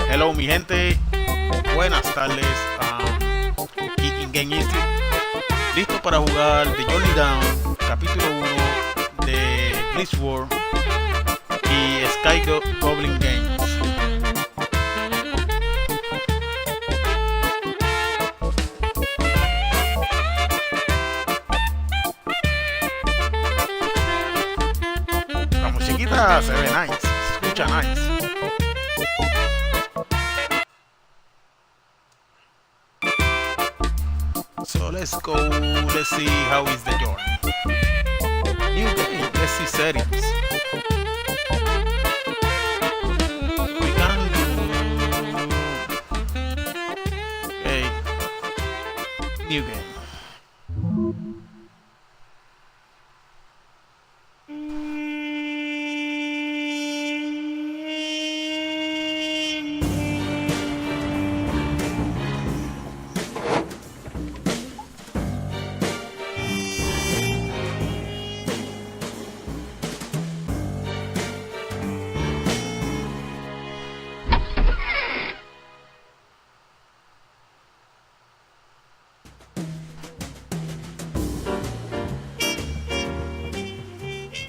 Hello mi gente, buenas tardes a Geeking Game Institute. Listo para jugar The Journey Down, capítulo 1 de Blizzworld y Sky Goblin Games. La musiquita se ve nice, se escucha nice. So let's go, let's see how is the journey. New game, let's see settings. We can do... Okay. New game.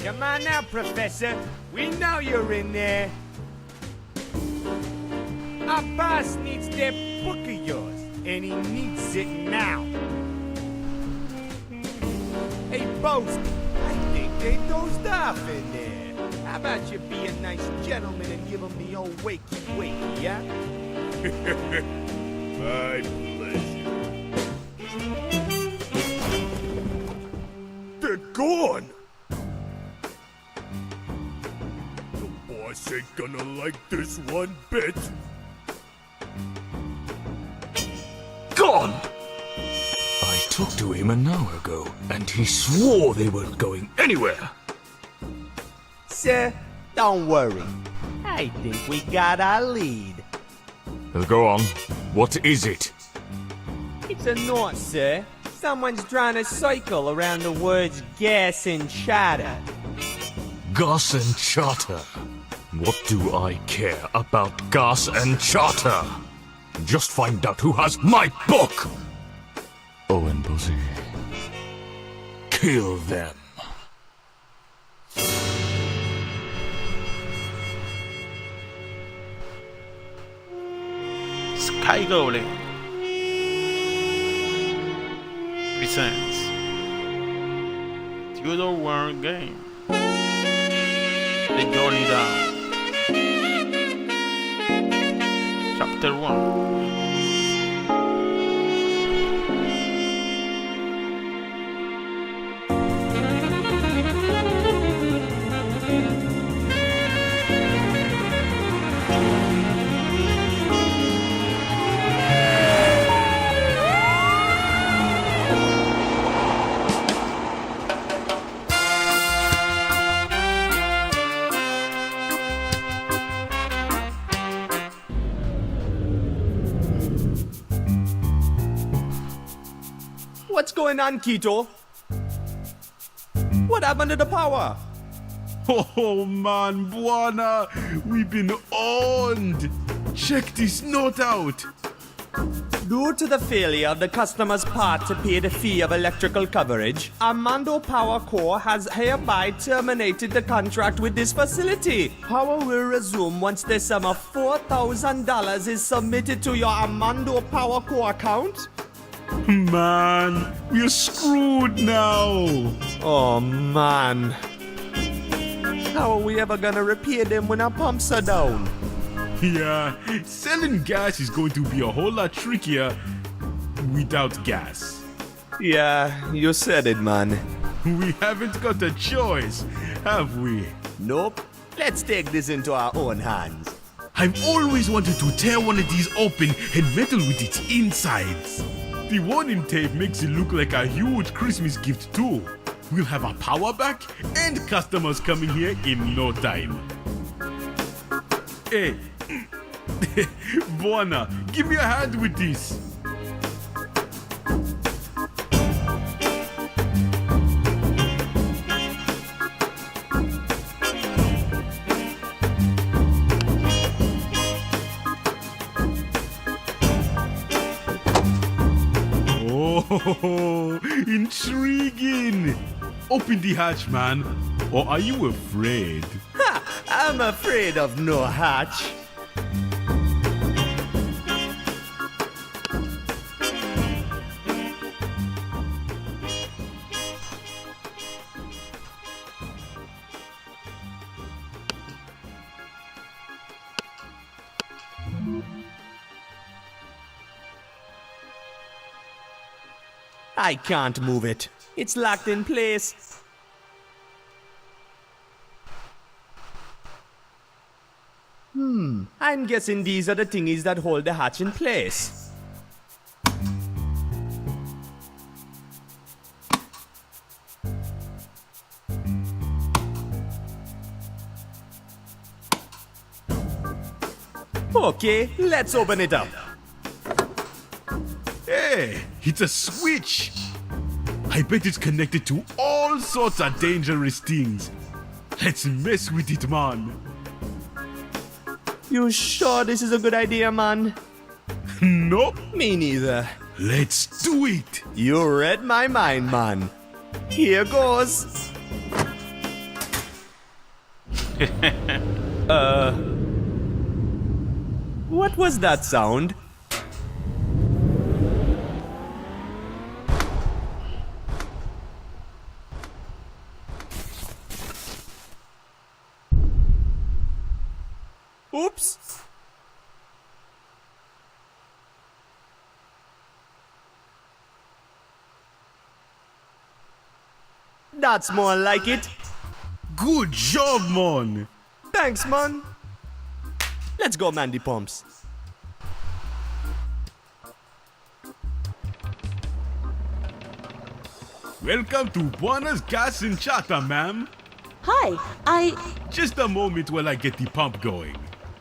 Come on now, Professor. We know you're in there. Our boss needs that book of yours, and he needs it now. Hey, Boast, I think they dozed off in there. How about you be a nice gentleman and give them the old wakey-wakey, yeah? My pleasure. They're gone! Boss ain't gonna like this one bit. Gone! I talked to him an hour ago, and he swore they weren't going anywhere. Sir, don't worry. I think we got our lead. Go on. What is it? It's a knot, sir. Someone's drawn a circle around the words gas and chatter. Gas and charter. What do I care about gas and charter? Just find out who has my book! Owen Buzzy. Kill them. Sky Goblin presents Tudor War Game. The Journey Down. Chapter 1. What's going on, Keto? What happened to the power? Oh man, Buana, we've been owned. Check this note out. Due to the failure of the customer's part to pay the fee of electrical coverage, Armando Power Co. has hereby terminated the contract with this facility. Power will resume once the sum of $4,000 is submitted to your Armando Power Co. account. Man, we're screwed now. Oh man. How are we ever gonna repair them when our pumps are down? Yeah, selling gas is going to be a whole lot trickier without gas. Yeah, you said it, man. We haven't got a choice, have we? Nope. Let's take this into our own hands. I've always wanted to tear one of these open and meddle with its insides. The warning tape makes it look like a huge Christmas gift too. We'll have our power back and customers coming here in no time. Hey, Buona, give me a hand with this. Oh, intriguing! Open the hatch, man. Or are you afraid? Ha! I'm afraid of no hatch. I can't move it. It's locked in place. I'm guessing these are the thingies that hold the hatch in place. Okay, let's open it up. Hey, it's a switch. I bet it's connected to all sorts of dangerous things. Let's mess with it, man. You sure this is a good idea, man? Nope. Me neither. Let's do it. You read my mind, man. Here goes. What was that sound? Oops. That's more like it. Good job, man. Thanks, man. Let's go, man the pumps. Welcome to Buona's Gas and Chata, ma'am. Hi, Just a moment while I get the pump going.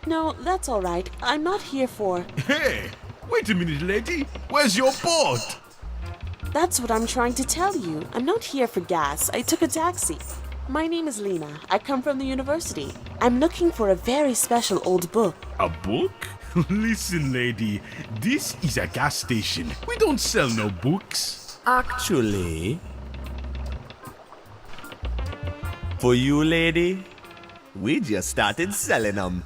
No, that's all right. I'm not here for... Hey, wait a minute, lady. Where's your boat? That's what I'm trying to tell you. I'm not here for gas. I took a taxi. My name is Lena. I come from the university. I'm looking for a very special old book. A book? Listen, lady. This is a gas station. We don't sell no books. Actually, for you, lady, we just started selling them.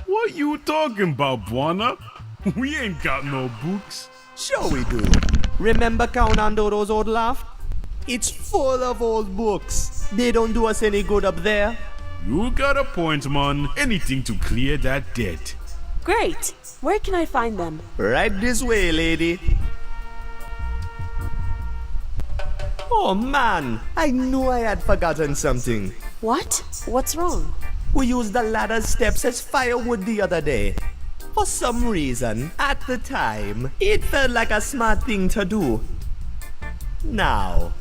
What you talking about, Buona? We ain't got no books. Sure we do. Remember Count Andoro's old loft? It's full of old books. They don't do us any good up there. You got a point, man. Anything to clear that debt. Great. Where can I find them? Right this way, lady. Oh man, I knew I had forgotten something. What? What's wrong? We used the ladder steps as firewood the other day. For some reason, at the time, it felt like a smart thing to do. Now,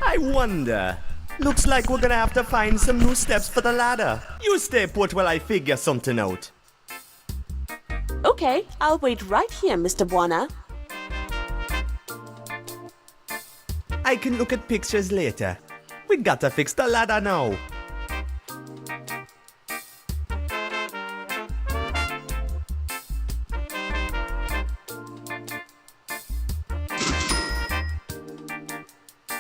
I wonder. Looks like we're gonna have to find some new steps for the ladder. You stay put while I figure something out. Okay, I'll wait right here, Mr. Buona. I can look at pictures later. We gotta fix the ladder now.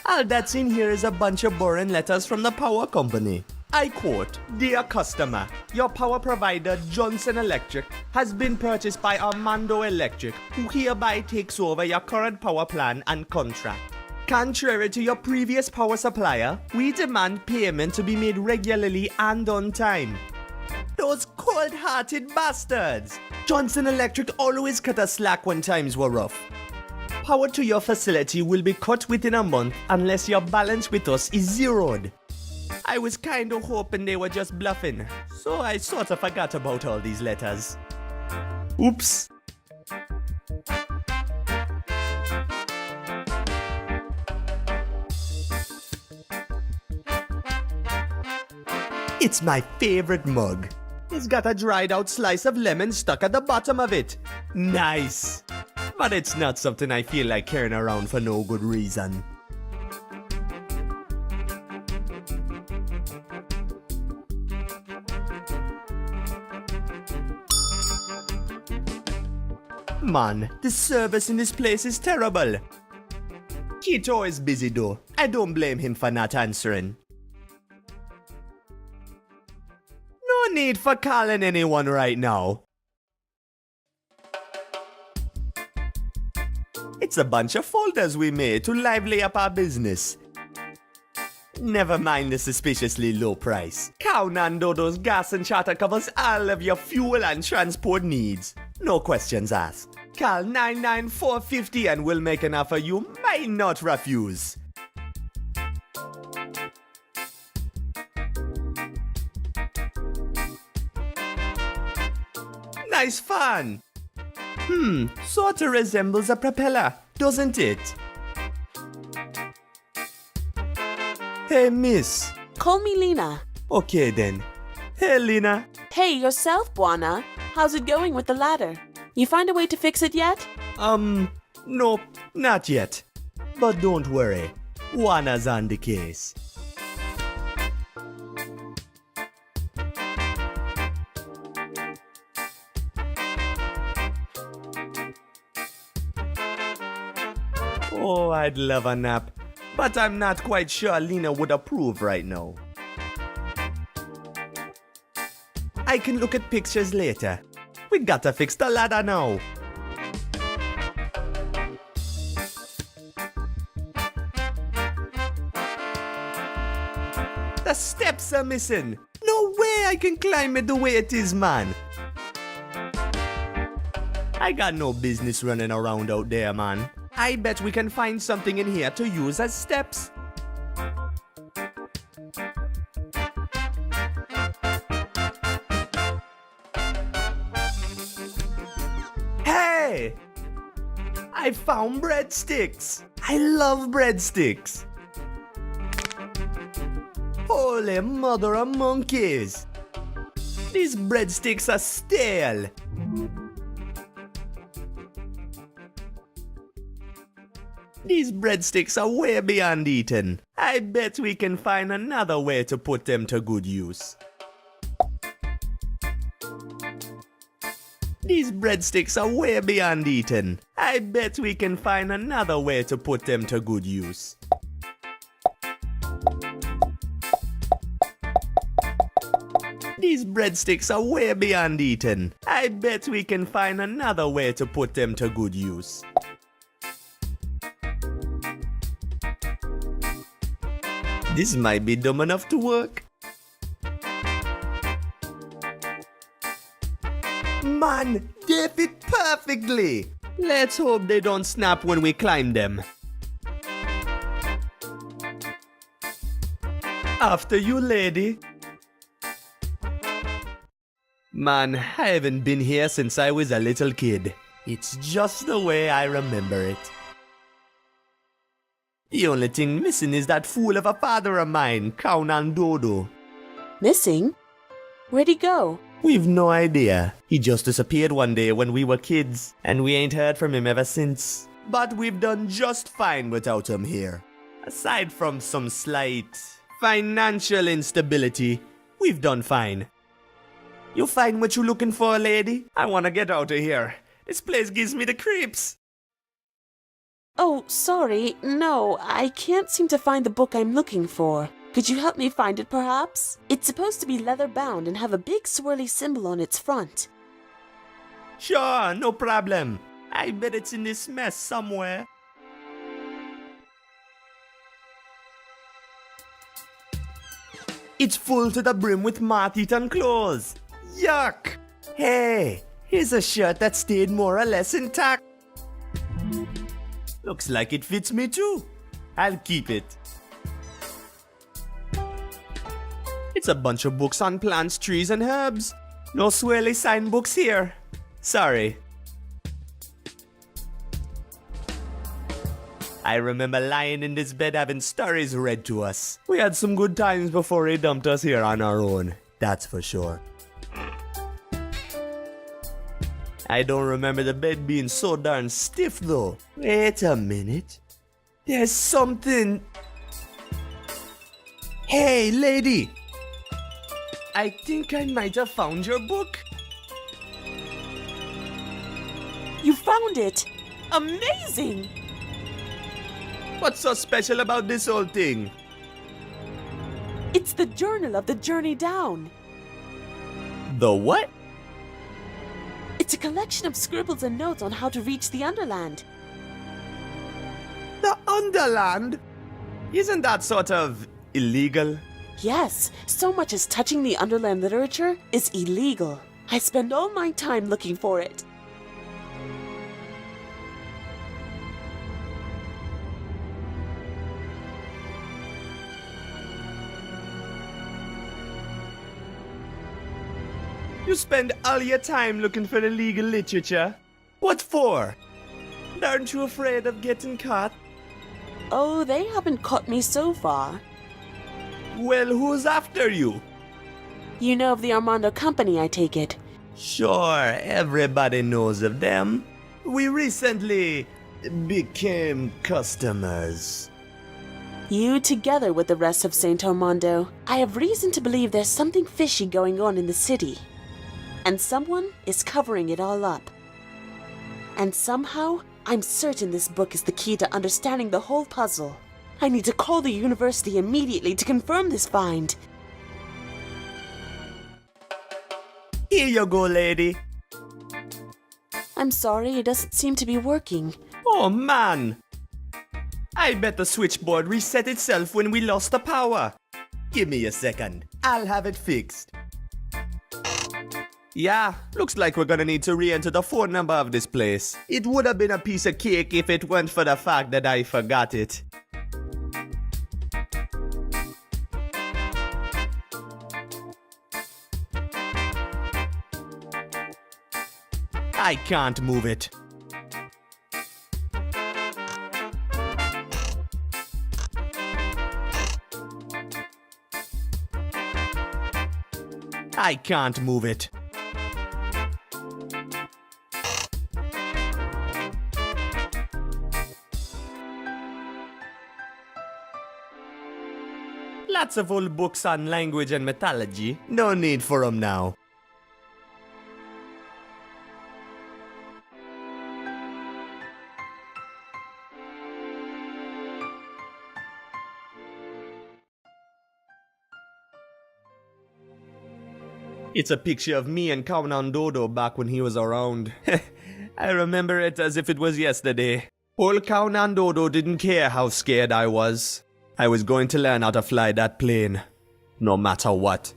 All that's in here is a bunch of boring letters from the power company. I quote, "Dear customer, your power provider Johnson Electric has been purchased by Armando Electric, who hereby takes over your current power plan and contract. Contrary to your previous power supplier, we demand payment to be made regularly and on time." Those cold-hearted bastards! Johnson Electric always cut us slack when times were rough. Power to your facility will be cut within a month unless your balance with us is zeroed. I was kinda hoping they were just bluffing, so I sorta forgot about all these letters. Oops. It's my favorite mug. It's got a dried out slice of lemon stuck at the bottom of it. Nice. But it's not something I feel like carrying around for no good reason. Man, the service in this place is terrible. Kito is busy though. I don't blame him for not answering. No need for calling anyone right now. It's a bunch of folders we made to lively up our business. Never mind the suspiciously low price. Cow Nando's gas and charter covers all of your fuel and transport needs. No questions asked. Call 99450 and we'll make an offer you might not refuse. Nice fun! Sorta resembles a propeller, doesn't it? Hey, miss. Call me Lena. Okay then. Hey, Lena. Hey, yourself, Buana. How's it going with the ladder? You find a way to fix it yet? Nope, not yet. But don't worry, Juana's on the case. Oh, I'd love a nap, but I'm not quite sure Lena would approve right now. I can look at pictures later. We gotta fix the ladder now. The steps are missing. No way I can climb it the way it is, man. I got no business running around out there, man. I bet we can find something in here to use as steps. Hey! I found breadsticks. I love breadsticks. Holy mother of monkeys. These breadsticks are stale. These breadsticks are way beyond eaten. I bet we can find another way to put them to good use. These breadsticks are way beyond eaten. I bet we can find another way to put them to good use. These breadsticks are way beyond eaten. I bet we can find another way to put them to good use. This might be dumb enough to work. Man, they fit perfectly. Let's hope they don't snap when we climb them. After you, lady. Man, I haven't been here since I was a little kid. It's just the way I remember it. The only thing missing is that fool of a father of mine, Cow Nandodo. Missing? Where'd he go? We've no idea. He just disappeared one day when we were kids, and we ain't heard from him ever since. But we've done just fine without him here. Aside from some slight financial instability, we've done fine. You find what you're looking for, lady? I wanna get out of here. This place gives me the creeps. Oh, sorry. No, I can't seem to find the book I'm looking for. Could you help me find it, perhaps? It's supposed to be leather-bound and have a big swirly symbol on its front. Sure, no problem. I bet it's in this mess somewhere. It's full to the brim with moth-eaten clothes. Yuck! Hey, here's a shirt that stayed more or less intact. Looks like it fits me too. I'll keep it. Just a bunch of books on plants, trees, and herbs. No swirly sign books here. Sorry. I remember lying in this bed having stories read to us. We had some good times before he dumped us here on our own. That's for sure. I don't remember the bed being so darn stiff though. Wait a minute. There's something. Hey, lady. I think I might have found your book. You found it! Amazing! What's so special about this whole thing? It's the journal of the journey down. The what? It's a collection of scribbles and notes on how to reach the Underland. The Underland? Isn't that sort of illegal? Yes, so much as touching the Underland literature is illegal. I spend all my time looking for it. You spend all your time looking for illegal literature? What for? Aren't you afraid of getting caught? Oh, they haven't caught me so far. Well, who's after you? You know of the Armando Company, I take it. Sure, everybody knows of them. We recently became customers. You together with the rest of Saint Armando. I have reason to believe there's something fishy going on in the city. And someone is covering it all up. And somehow, I'm certain this book is the key to understanding the whole puzzle. I need to call the university immediately to confirm this find. Here you go, lady. I'm sorry, it doesn't seem to be working. Oh, man. I bet the switchboard reset itself when we lost the power. Give me a second. I'll have it fixed. Yeah, looks like we're gonna need to re-enter the phone number of this place. It would have been a piece of cake if it weren't for the fact that I forgot it. I can't move it. I can't move it. Lots of old books on language and mythology. No need for 'em now. It's a picture of me and Kaunan Dodo back when he was around. I remember it as if it was yesterday. Old Kaunan Dodo didn't care how scared I was. I was going to learn how to fly that plane, no matter what.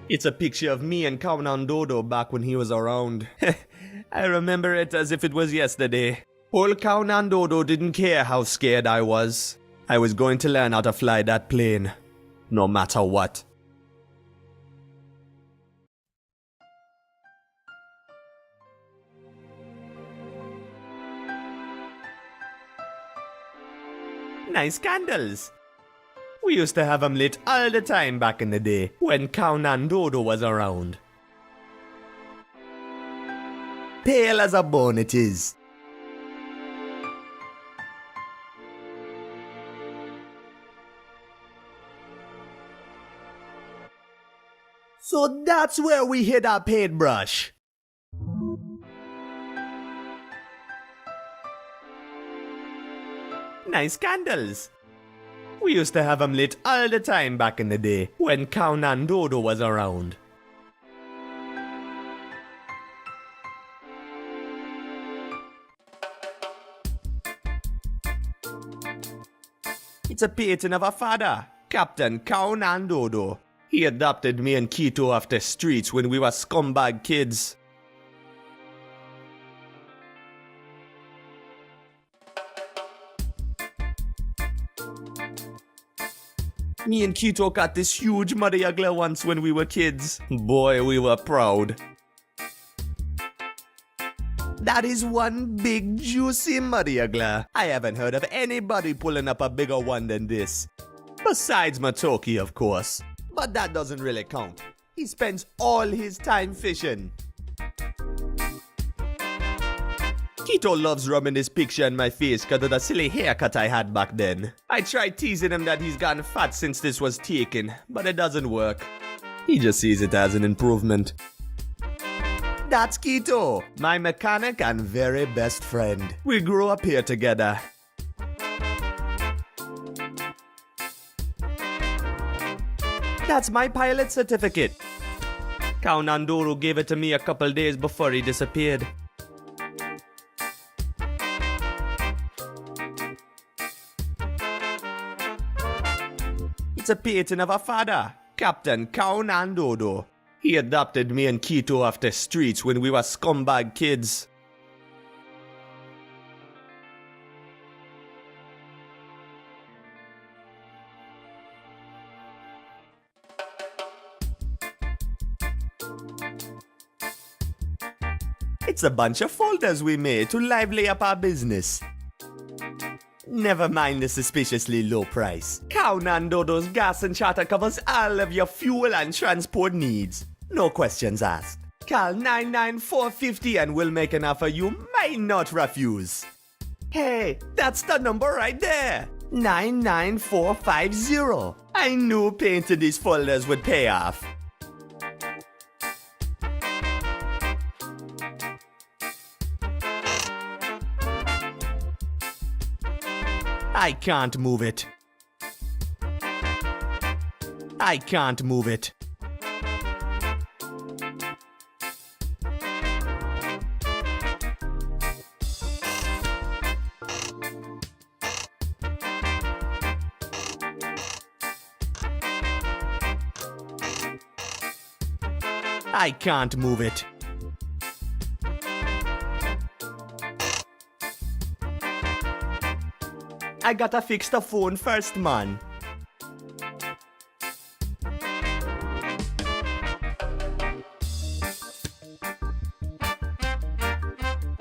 It's a picture of me and Kaunan Dodo back when he was around. I remember it as if it was yesterday. Old Kaunan Dodo didn't care how scared I was. I was going to learn how to fly that plane, no matter what. Nice candles. We used to have them lit all the time back in the day, when Kaunan Dodo was around. Pale as a bone it is. So that's where we hid our paintbrush. Nice candles. We used to have them lit all the time back in the day, when Kaunan Dodo was around. It's a painting of our father, Captain Kaunan Dodo. He adopted me and Kito off the streets when we were scumbag kids. Me and Kito got this huge Mariagla once when we were kids. Boy, we were proud. That is one big juicy Mariagla. I haven't heard of anybody pulling up a bigger one than this. Besides Matoki, of course. But that doesn't really count. He spends all his time fishing. Kito loves rubbing this picture in my face because of the silly haircut I had back then. I tried teasing him that he's gotten fat since this was taken, but it doesn't work. He just sees it as an improvement. That's Kito, my mechanic and very best friend. We grew up here together. That's my pilot certificate. Count Nandoro gave it to me a couple days before he disappeared. It's a painting of a father, Captain Kao Nandodo. He adopted me and Kito off the streets when we were scumbag kids. It's a bunch of folders we made to lively up our business. Never mind the suspiciously low price. Kao Nandodo's gas and charter covers all of your fuel and transport needs. No questions asked. Call 99450 and we'll make an offer you might not refuse. Hey, that's the number right there. 99450. I knew painting these folders would pay off. I can't move it. I can't move it. I can't move it. I gotta fix the phone first, man.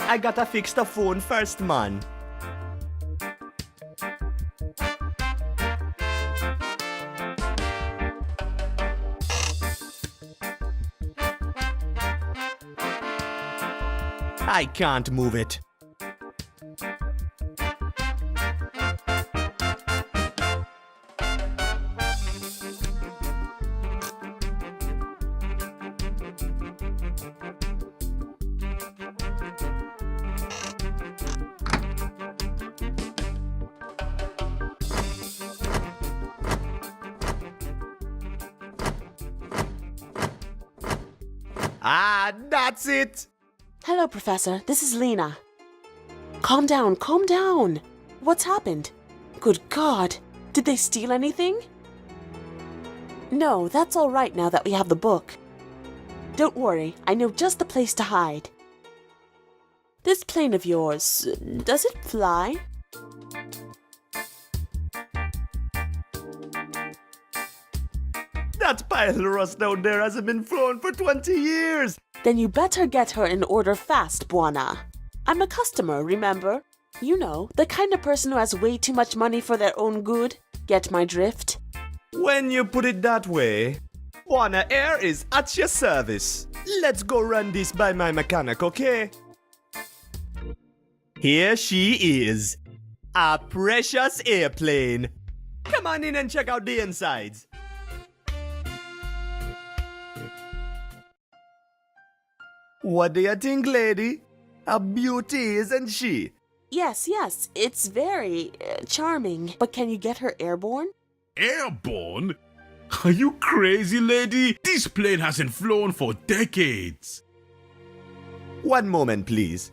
I gotta fix the phone first, man. I can't move it. Ah, that's it! Hello, Professor. This is Lena. Calm down, calm down. What's happened? Good God. Did they steal anything? No, that's all right now that we have the book. Don't worry, I know just the place to hide. This plane of yours, does it fly? That pile of rust down there hasn't been flown for 20 years! Then you better get her in order fast, Buana. I'm a customer, remember? You know, the kind of person who has way too much money for their own good. Get my drift? When you put it that way, Buana Air is at your service. Let's go run this by my mechanic, okay? Here she is. A precious airplane. Come on in and check out the insides. What do you think, lady? A beauty, isn't she? Yes, it's very charming. But can you get her airborne? Airborne? Are you crazy, lady? This plane hasn't flown for decades. One moment, please.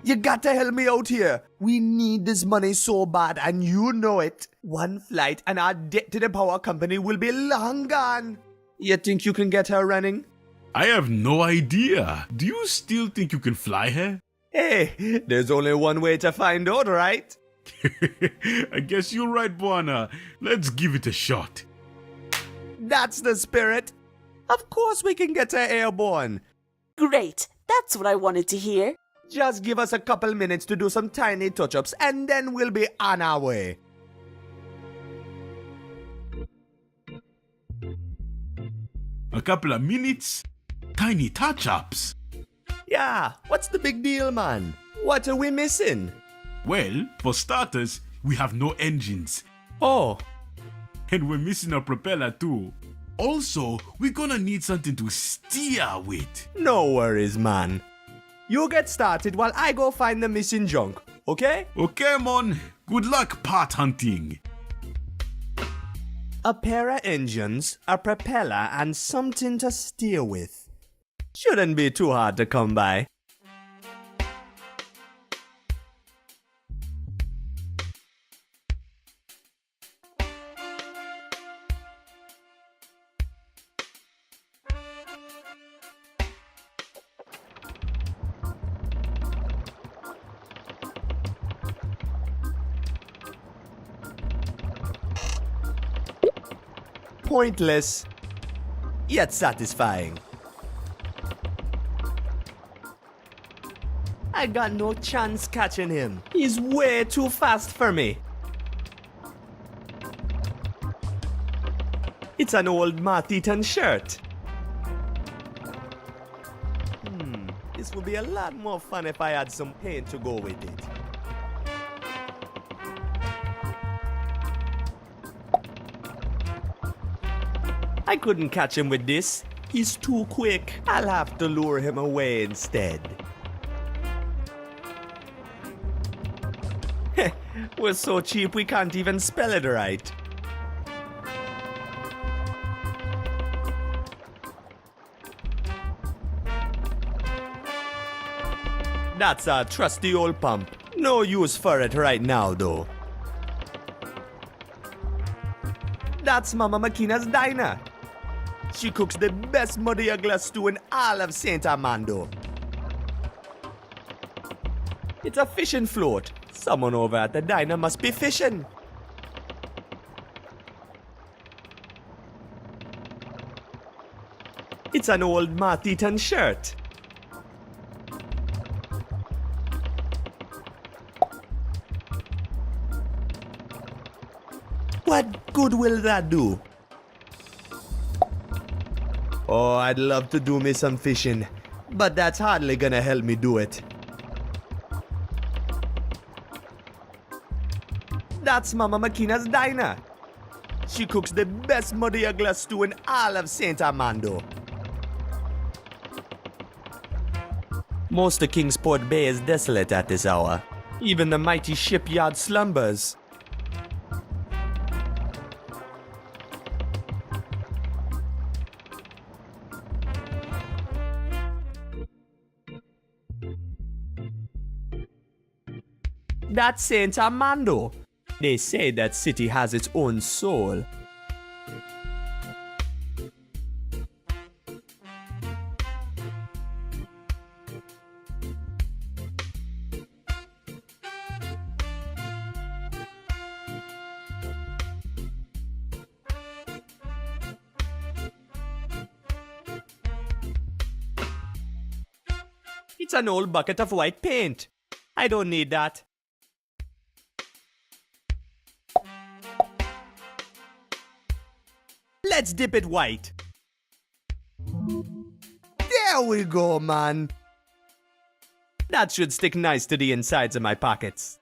You got to help me out here. We need this money so bad, and you know it. One flight and our debt to the power company will be long gone. You think you can get her running? I have no idea. Do you still think you can fly her? Hey, there's only one way to find out, right? I guess you're right, Bwana. Let's give it a shot. That's the spirit. Of course we can get her airborne. Great. That's what I wanted to hear. Just give us a couple minutes to do some tiny touch-ups and then we'll be on our way. A couple of minutes? Tiny touch-ups? Yeah, what's the big deal, man? What are we missing? Well, for starters, we have no engines. Oh, And we're missing a propeller too. Also, we're gonna need something to steer with. no worries, man. You get started while I go find the missing junk, okay? Okay, mon. Good luck part hunting. A pair of engines, a propeller, and something to steer with. Shouldn't be too hard to come by. Pointless, yet satisfying. I got no chance catching him. He's way too fast for me. It's an old Marth-Eaton shirt. This would be a lot more fun if I had some paint to go with it. I couldn't catch him with this. He's too quick. I'll have to lure him away instead. We're so cheap we can't even spell it right. That's a trusty old pump. No use for it right now, though. That's Mama Makina's diner. She cooks the best Modiagla stew in all of St. Armando. It's a fishing float. Someone over at the diner must be fishing. It's an old Marth-Eaton shirt. What good will that do? Oh, I'd love to do me some fishing, but that's hardly gonna help me do it. That's Mama Makina's diner. She cooks the best Modiagla stew in all of St. Armando. Most of Kingsport Bay is desolate at this hour. Even the mighty shipyard slumbers. That's St. Armando. They say that city has its own soul. It's an old bucket of white paint. I don't need that. Let's dip it white. There we go, man. That should stick nice to the insides of my pockets.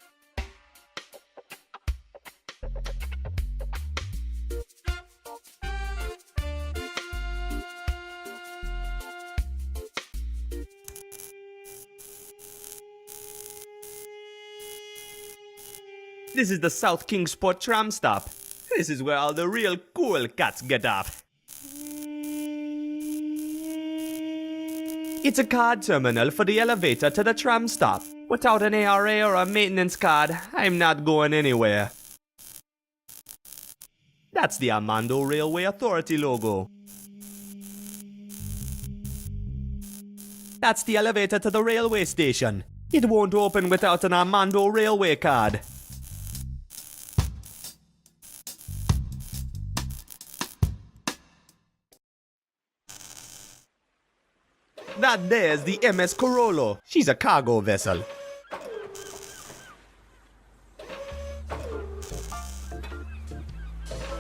This is the South Kingsport tram stop. This is where all the real cool cats get off. It's a card terminal for the elevator to the tram stop. Without an ARA or a maintenance card, I'm not going anywhere. That's the Armando Railway Authority logo. That's the elevator to the railway station. It won't open without an Armando Railway card. That there's the MS Corollo. She's a cargo vessel.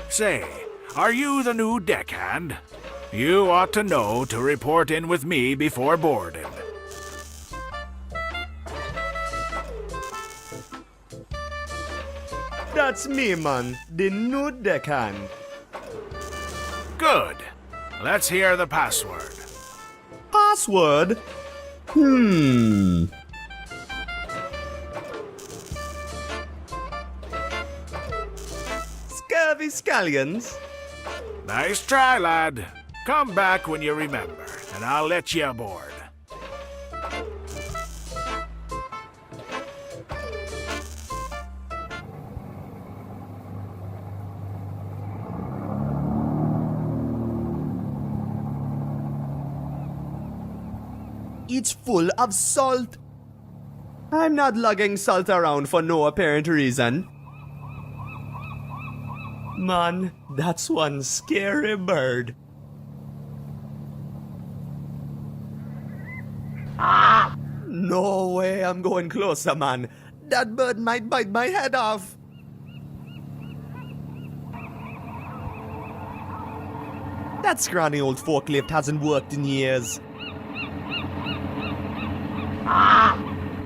Say, are you the new deckhand? You ought to know to report in with me before boarding. That's me, man. The new deckhand. Good. Let's hear the password. Password? Scurvy scallions? Nice try, lad. Come back when you remember, and I'll let you aboard. It's full of salt. I'm not lugging salt around for no apparent reason. Man, that's one scary bird. No way I'm going closer, man. That bird might bite my head off. That scrawny old forklift hasn't worked in years.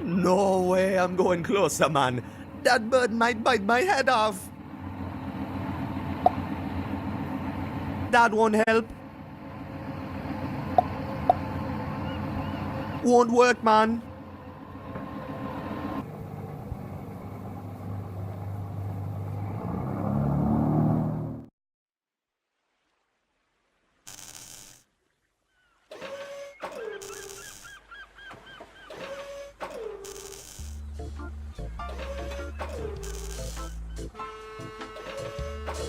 No way I'm going closer, man. That bird might bite my head off. That won't help. Won't work, man.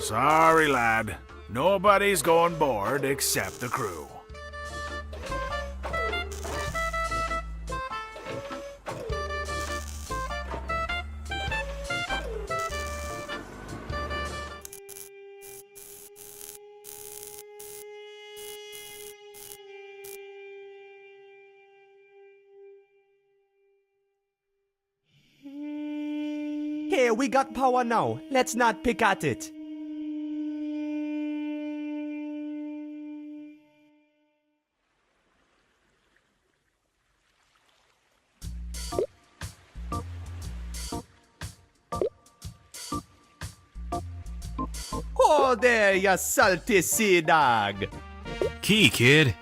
Sorry, lad. Nobody's going board except the crew. Hey, we got power now. Let's not pick at it. Oh, there, you salty sea dog. Key, kid.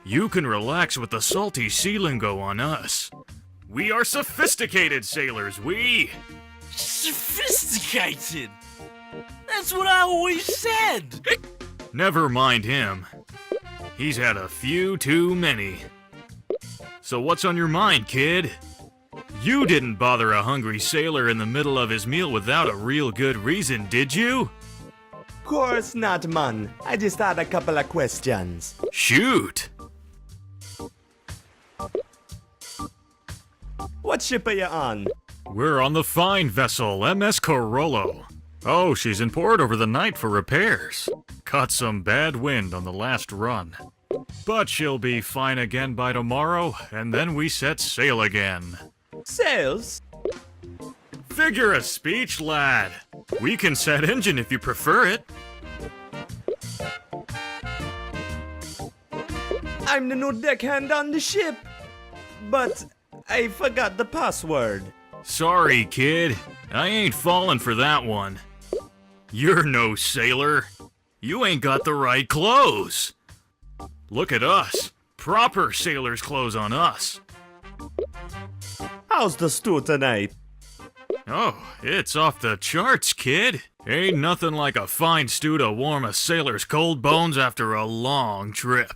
You can relax with the salty sea lingo on us. We are sophisticated sailors, we! Sophisticated? That's what I always said! Never mind him. He's had a few too many. So what's on your mind, kid? You didn't bother a hungry sailor in the middle of his meal without a real good reason, did you? Course not, man. I just had a couple of questions. Shoot! What ship are you on? We're on the fine vessel MS Corollo. Oh, she's in port over the night for repairs. Caught some bad wind on the last run. But she'll be fine again by tomorrow, and then we set sail again. Sails? Figure of speech, lad. We can set engine if you prefer it. I'm the new deckhand on the ship. But I forgot the password. Sorry, kid. I ain't falling for that one. You're no sailor. You ain't got the right clothes. Look at us. Proper sailor's clothes on us. How's the stew tonight? Oh, it's off the charts, kid. Ain't nothing like a fine stew to warm a sailor's cold bones after a long trip.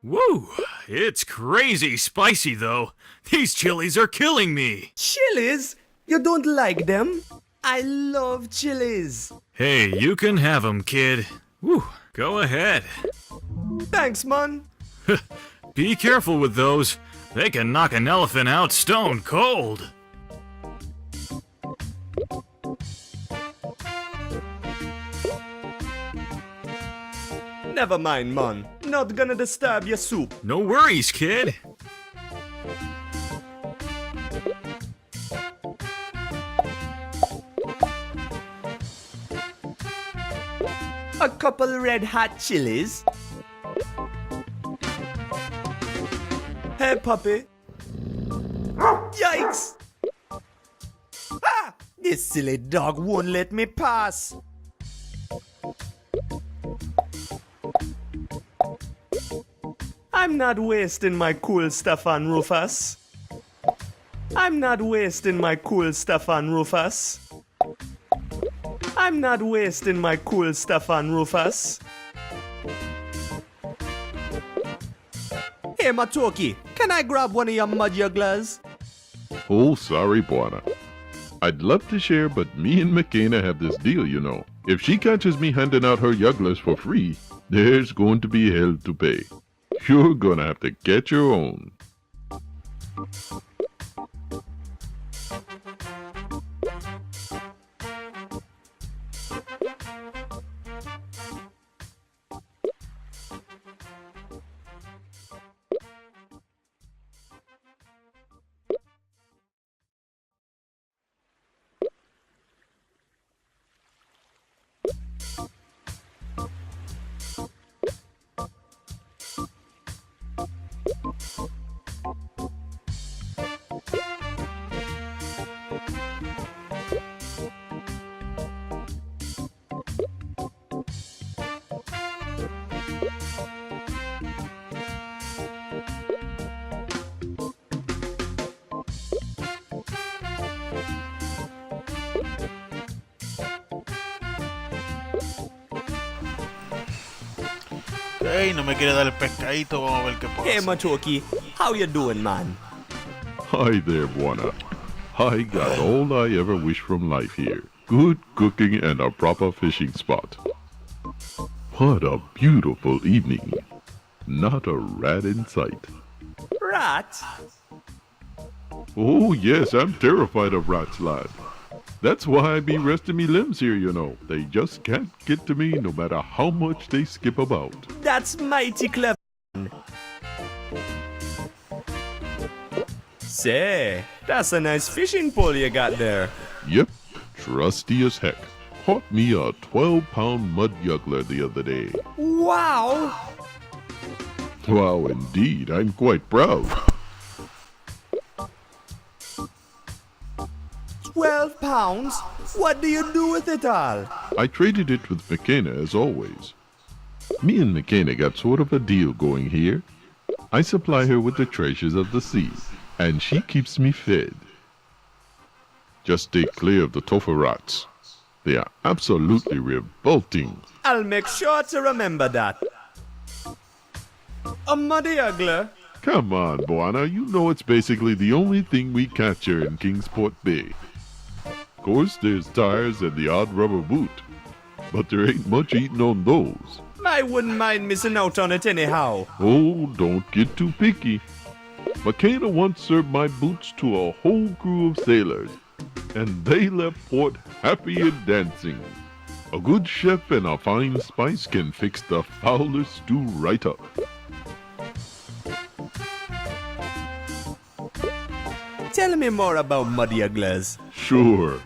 Woo! It's crazy spicy, though. These chilies are killing me. Chilies? You don't like them? I love chilies. Hey, you can have 'em, kid. Woo! Go ahead. Thanks, man. Be careful with those. They can knock an elephant out stone cold. Never mind, man. Not gonna disturb your soup. No worries, kid. A couple red hot chilies. Hey, puppy. Yikes! Ah! This silly dog won't let me pass. I'm not wasting my cool stuff on Rufus. I'm not wasting my cool stuff on Rufus. I'm not wasting my cool stuff on Rufus. Hey, Matoki, can I grab one of your mud jugglers? Oh, sorry, Buana. I'd love to share, but me and McKenna have this deal, you know. If she catches me handing out her jugglers for free, there's going to be hell to pay. You're gonna have to get your own. Ey, no me quiere dar el pescadito, vamos a ver qué puedo Hey, hacer. Matoki, how you doing, man? Hi there, Buana. I got all I ever wish from life here. Good cooking and a proper fishing spot. What a beautiful evening. Not a rat in sight. Rat? Oh yes, I'm terrified of rats, lad. That's why I be resting me limbs here, you know. They just can't get to me no matter how much they skip about. That's mighty clever. Say, that's a nice fishing pole you got there. Yep, trusty as heck. Caught me a 12-pound mud juggler the other day. Wow! Wow, indeed, I'm quite proud. 12 pounds? What do you do with it all? I traded it with McKenna as always. Me and McKenna got sort of a deal going here. I supply her with the treasures of the sea, and she keeps me fed. Just stay clear of the tofu rats. They are absolutely revolting. I'll make sure to remember that. A muddy juggler? Come on, Buana, you know it's basically the only thing we catch here in Kingsport Bay. Of course, there's tires and the odd rubber boot, but there ain't much eating on those. I wouldn't mind missing out on it anyhow. Oh, don't get too picky. McKenna once served my boots to a whole crew of sailors, and they left port happy and dancing. A good chef and a fine spice can fix the foulest stew right up. Tell me more about muddy jugglers. Sure.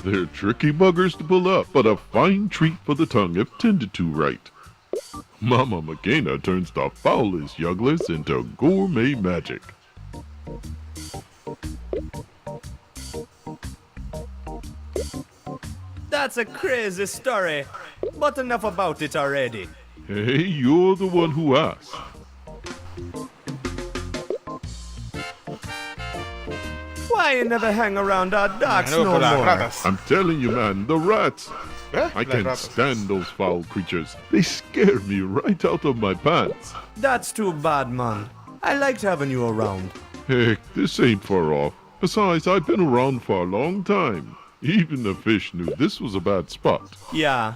They're tricky buggers to pull up, but a fine treat for the tongue if tended to right. Mama McKenna turns the foulest jugglers into gourmet magic. That's a crazy story, but enough about it already. Hey, you're the one who asked. Why you never hang around our docks Bueno, no por las more? ratas. I'm telling you, man, the rats. I can't stand those foul creatures. They scare me right out of my pants. That's too bad, man. I liked having you around. Heck, this ain't far off. Besides, I've been around for a long time. Even the fish knew this was a bad spot. Yeah,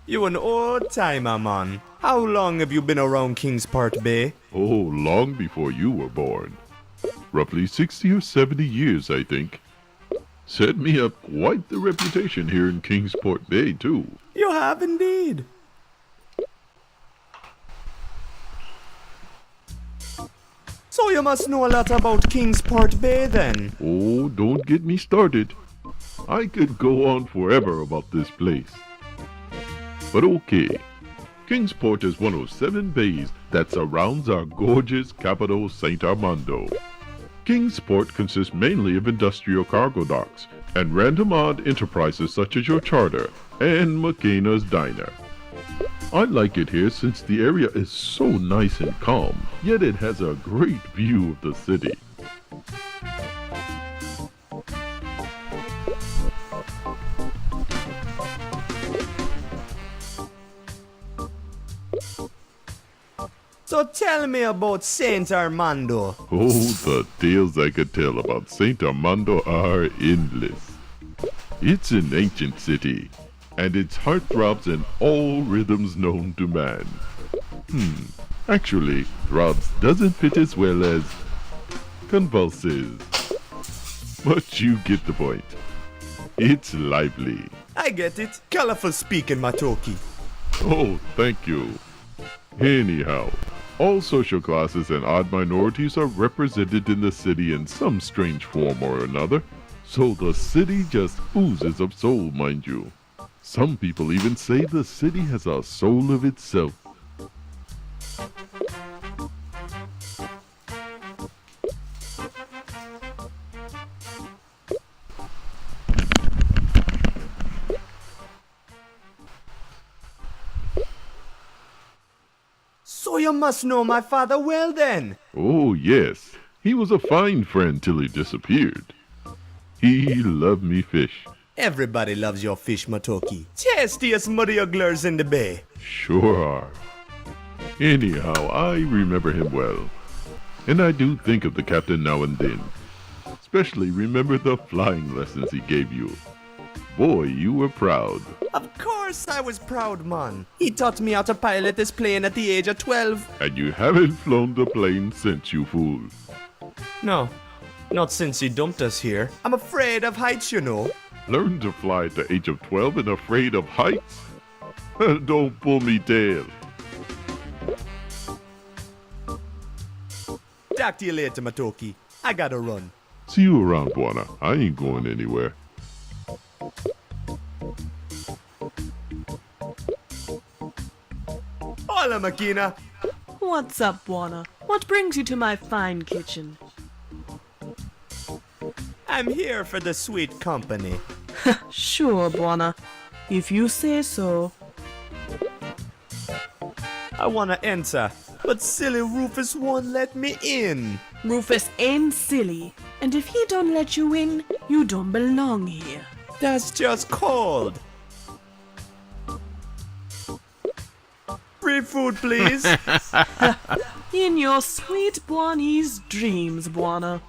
you an old timer, man. How long have you been around Kingsport Bay? Oh, long before you were born. Roughly 60 or 70 years, I think. Set me up quite the reputation here in Kingsport Bay, too. You have indeed. So you must know a lot about Kingsport Bay then. Oh, don't get me started. I could go on forever about this place. But okay. Kingsport is one of 7 bays that surrounds our gorgeous capital, St. Armando. Kingsport consists mainly of industrial cargo docks and random odd enterprises such as your charter and McKenna's Diner. I like it here since the area is so nice and calm, yet it has a great view of the city. So tell me about Saint Armando. Oh, the tales I could tell about St. Armando are endless. It's an ancient city, and its heart throbs in all rhythms known to man. Actually, throbs doesn't fit as well as convulses. But you get the point. It's lively. I get it. Colorful speaking, Matoki. Oh, thank you. Anyhow, all social classes and odd minorities are represented in the city in some strange form or another. So the city just oozes of soul, mind you. Some people even say the city has a soul of itself. So you must know my father well then. Oh, yes. He was a fine friend till he disappeared. He loved me fish. Everybody loves your fish, Matoki. Tastiest muddy-ugglers in the bay. Sure are. Anyhow, I remember him well. And I do think of the captain now and then. Especially remember the flying lessons he gave you. Boy, you were proud. Of course I was proud, man. He taught me how to pilot this plane at the age of 12. And you haven't flown the plane since, you fool. No, not since he dumped us here. I'm afraid of heights, you know. Learned to fly at the age of 12 and afraid of heights? Don't pull me tail. Talk to you later, Matoki. I gotta run. See you around, Buana. I ain't going anywhere. Hola, Makina. What's up, Buana? What brings you to my fine kitchen? I'm here for the sweet company. Sure, Buana. If you say so. I wanna enter, but silly Rufus won't let me in. Rufus ain't silly, and if he don't let you in, you don't belong here. That's just cold. Free food, please. In your sweet Buani's dreams, Buana.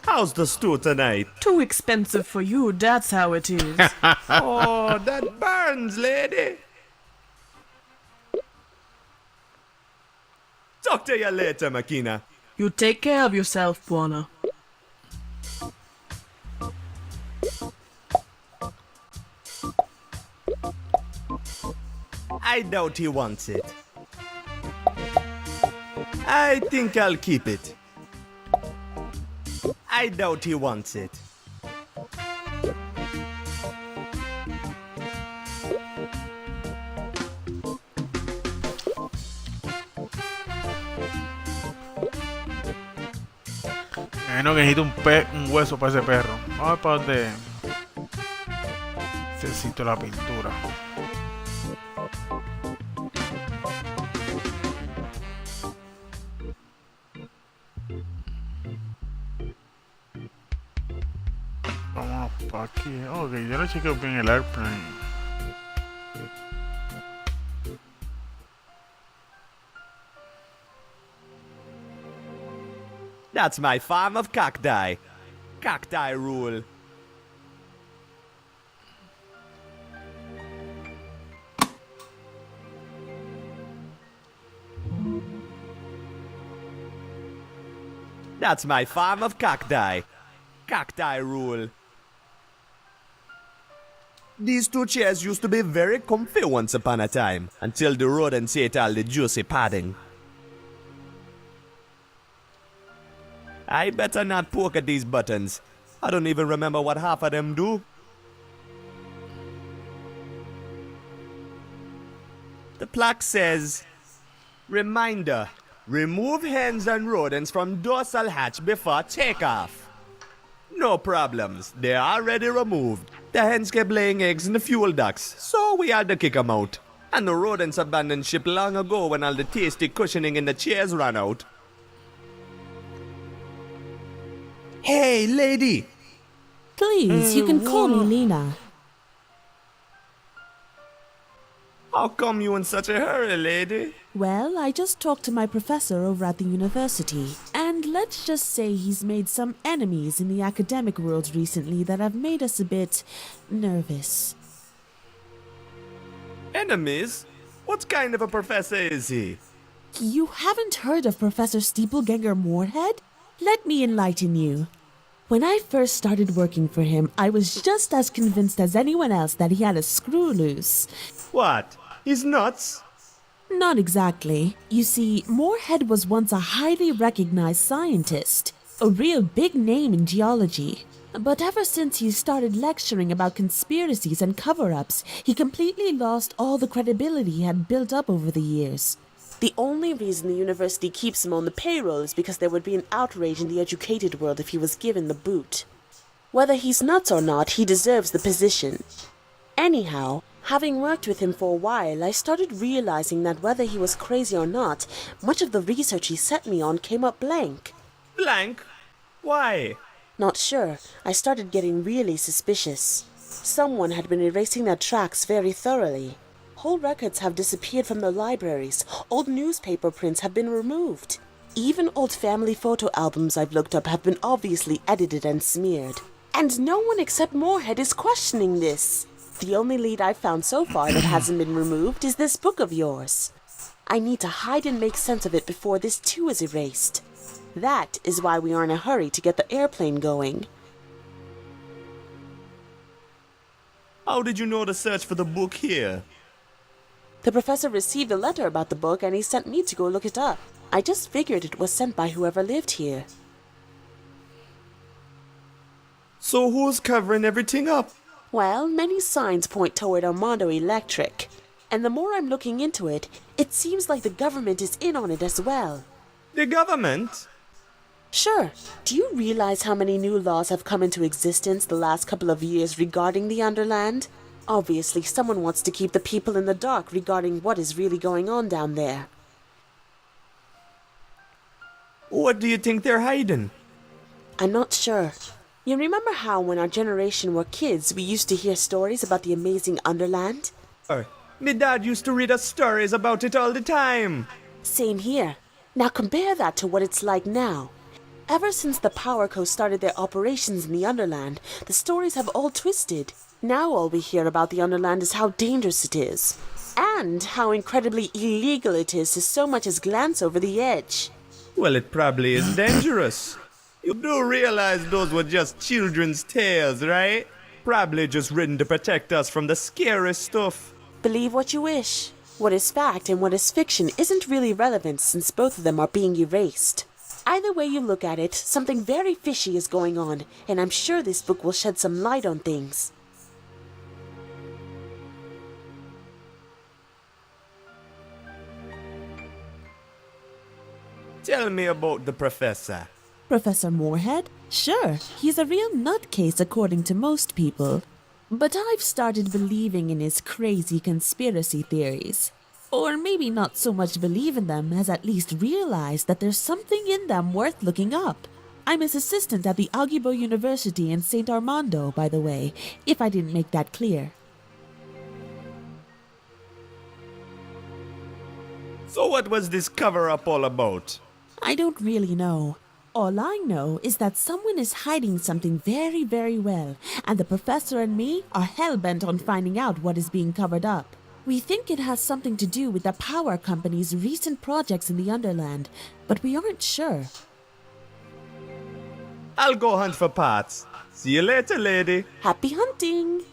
How's the stew tonight? Too expensive for you, that's how it is. Oh, that burns, lady. Talk to you later, Makina. You take care of yourself, Buana. I doubt he wants it. I think I'll keep it. I doubt he wants it. No, que necesito un hueso para ese perro. Vamos a ver para dónde necesito la pintura. Vámonos ¿Para qué? Ok, yo lo chequeo bien el airplane. That's my farm of cacti. Cacti rule. That's my farm of cacti. Cacti rule. These two chairs used to be very comfy once upon a time, until the rodents ate all the juicy padding. I better not poke at these buttons. I don't even remember what half of them do. The plaque says, "Reminder, remove hens and rodents from dorsal hatch before takeoff." No problems, they're already removed. The hens kept laying eggs in the fuel ducts, so we had to kick them out. And the rodents abandoned ship long ago when all the tasty cushioning in the chairs ran out. Hey, lady! Please, you can call me Lena. How come you in such a hurry, lady? Well, I just talked to my professor over at the university, and let's just say he's made some enemies in the academic world recently that have made us a bit nervous. Enemies? What kind of a professor is he? You haven't heard of Professor Steepleganger Moorhead? Let me enlighten you. When I first started working for him, I was just as convinced as anyone else that he had a screw loose. What? He's nuts? Not exactly. You see, Moorhead was once a highly recognized scientist, a real big name in geology. But ever since he started lecturing about conspiracies and cover-ups, he completely lost all the credibility he had built up over the years. The only reason the university keeps him on the payroll is because there would be an outrage in the educated world if he was given the boot. Whether he's nuts or not, he deserves the position. Anyhow, having worked with him for a while, I started realizing that whether he was crazy or not, much of the research he set me on came up blank. Blank? Why? Not sure. I started getting really suspicious. Someone had been erasing their tracks very thoroughly. Whole records have disappeared from the libraries. Old newspaper prints have been removed. Even old family photo albums I've looked up have been obviously edited and smeared. And no one except Moorhead is questioning this. The only lead I've found so far that hasn't been removed is this book of yours. I need to hide and make sense of it before this too is erased. That is why we are in a hurry to get the airplane going. How did you know to search for the book here? The professor received a letter about the book and he sent me to go look it up. I just figured it was sent by whoever lived here. So who's covering everything up? Well, many signs point toward Armando Electric. And the more I'm looking into it, it seems like the government is in on it as well. The government? Sure. Do you realize how many new laws have come into existence the last couple of years regarding the Underland? Obviously, someone wants to keep the people in the dark regarding what is really going on down there. What do you think they're hiding? I'm not sure. You remember how when our generation were kids, we used to hear stories about the amazing Underland? My dad used to read us stories about it all the time. Same here. Now compare that to what it's like now. Ever since the Power Co. started their operations in the Underland, the stories have all twisted. Now all we hear about the Underland is how dangerous it is. And how incredibly illegal it is to so much as glance over the edge. Well, it probably is dangerous. You do realize those were just children's tales, right? Probably just written to protect us from the scary stuff. Believe what you wish. What is fact and what is fiction isn't really relevant since both of them are being erased. Either way you look at it, something very fishy is going on, and I'm sure this book will shed some light on things. Tell me about the professor. Professor Moorhead? Sure, he's a real nutcase according to most people. But I've started believing in his crazy conspiracy theories. Or maybe not so much believe in them as at least realize that there's something in them worth looking up. I'm his assistant at the Augibo University in St. Armando, by the way, if I didn't make that clear. So what was this cover-up all about? I don't really know. All I know is that someone is hiding something very, very well, and the professor and me are hell-bent on finding out what is being covered up. We think it has something to do with the power company's recent projects in the Underland, but we aren't sure. I'll go hunt for parts. See you later, lady. Happy hunting!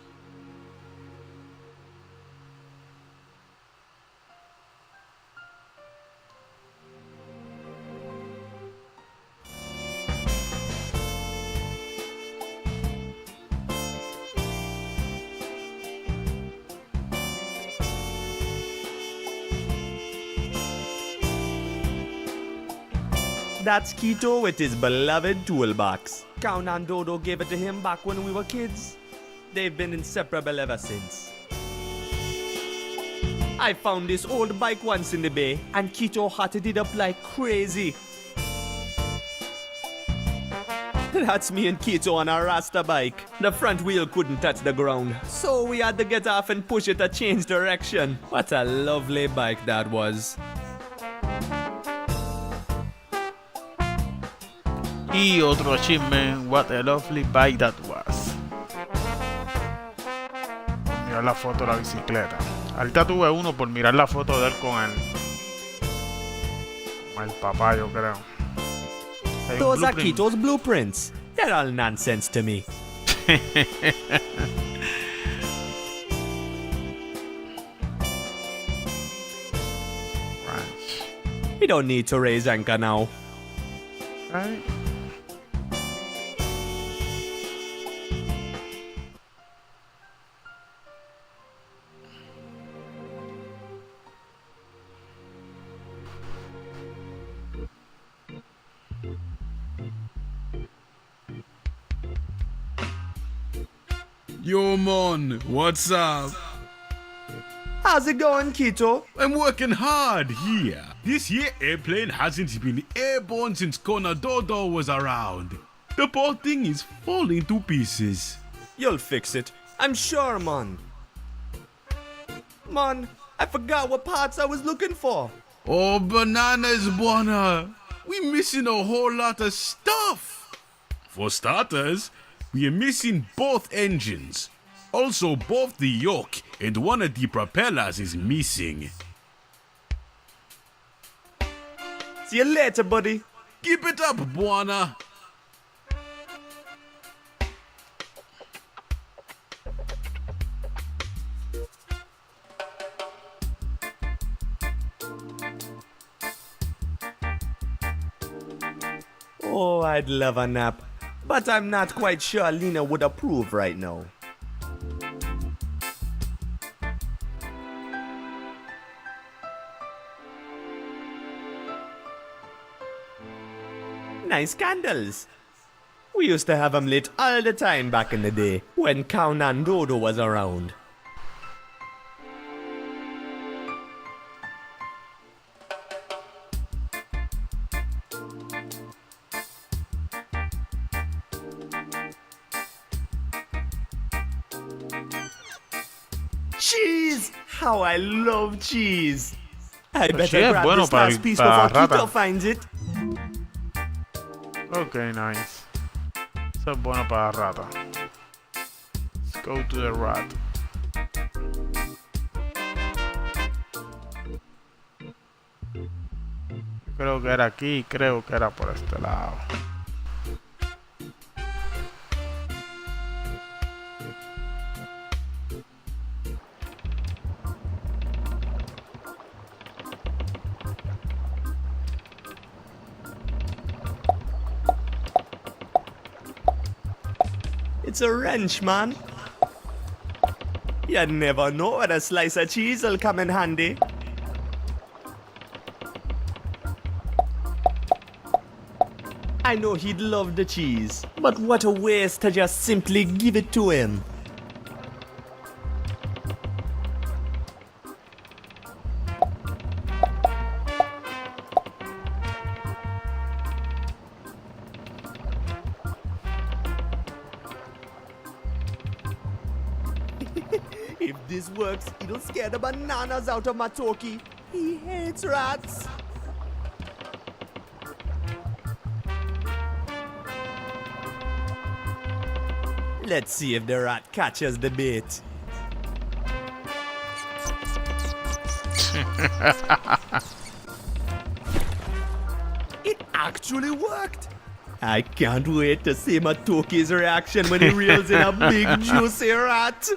That's Quito with his beloved toolbox. Count and Dodo gave it to him back when we were kids. They've been inseparable ever since. I found this old bike once in the bay, and Quito hotted it up like crazy. That's me and Quito on our Rasta bike. The front wheel couldn't touch the ground, so we had to get off and push it to change direction. What a lovely bike that was. Y otro achievement, what a lovely bike that was. Mirar la foto de la bicicleta. Ahorita tuve uno por mirar la foto de él con el papá, yo creo. Hay un Those are blueprint. Quito's blueprints. They're all nonsense to me. Ranch. We don't need to raise anchor now. Right. Yo, man, what's up? How's it going, Quito? I'm working hard here. This here airplane hasn't been airborne since Conadodo was around. The poor thing is falling to pieces. You'll fix it. I'm sure, man. Man, I forgot what parts I was looking for. Oh, bananas, Buana. We missing a whole lot of stuff. For starters, we are missing both engines. Also, both the yoke and one of the propellers is missing. See you later, buddy. Keep it up, Buana. Oh, I'd love a nap. But I'm not quite sure Lena would approve right now. Nice candles. We used to have them lit all the time back in the day when Count and Dodo was around. Cheese! How I love cheese! I Pues better sí, es grab bueno this para last piece para before Quito rata. finds it. Okay, nice. Eso es bueno para rata. Let's go to the rat. Creo que era aquí, creo que era por este lado. It's a wrench, man. You never know when a slice of cheese will come in handy. I know he'd love the cheese, but what a waste to just simply give it to him. If this works, it'll scare the bananas out of Matoki. He hates rats. Let's see if the rat catches the bait. It actually worked. I can't wait to see Matoki's reaction when he reels in a big juicy rat.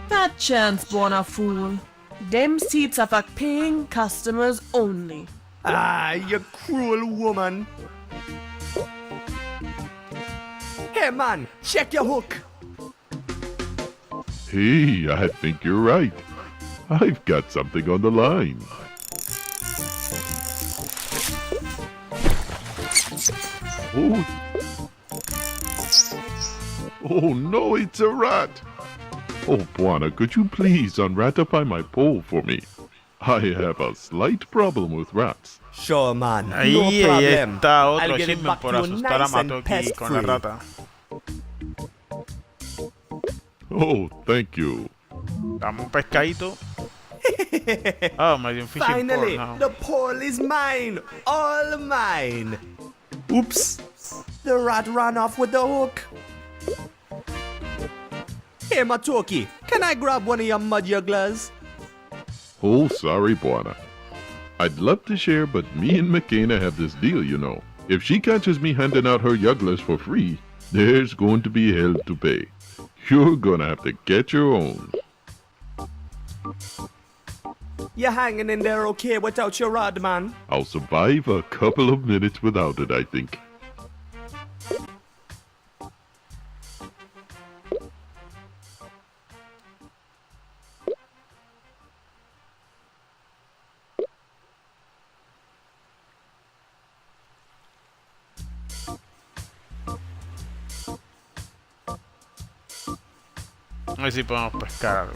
That chance, Buona fool. Them seats are for paying customers only. Ah, you cruel woman. Hey man, check your hook. Hey, I think you're right. I've got something on the line. Oh no, it's a rat. Oh, Buona, could you please unratify my pole for me? I have a slight problem with rats. Sure man, no Ahí problem. está otro I'll get it chisme back por to you asustar a nice and Matoki pest con la free. rata. Oh, thank you. Dame un pescadito. Oh, me dio un fishing Finally, pole. No. the pole is mine. All mine. Oops. The rat ran off with the hook. Hey Matoki, can I grab one of your mud jugglers? Oh, sorry, Buona. I'd love to share, but me and McKenna have this deal, you know. If she catches me handing out her jugglers for free, there's going to be hell to pay. You're gonna have to get your own. You're hanging in there okay without your rod, man? I'll survive a couple of minutes without it, I think. A ver si podemos pescar algo.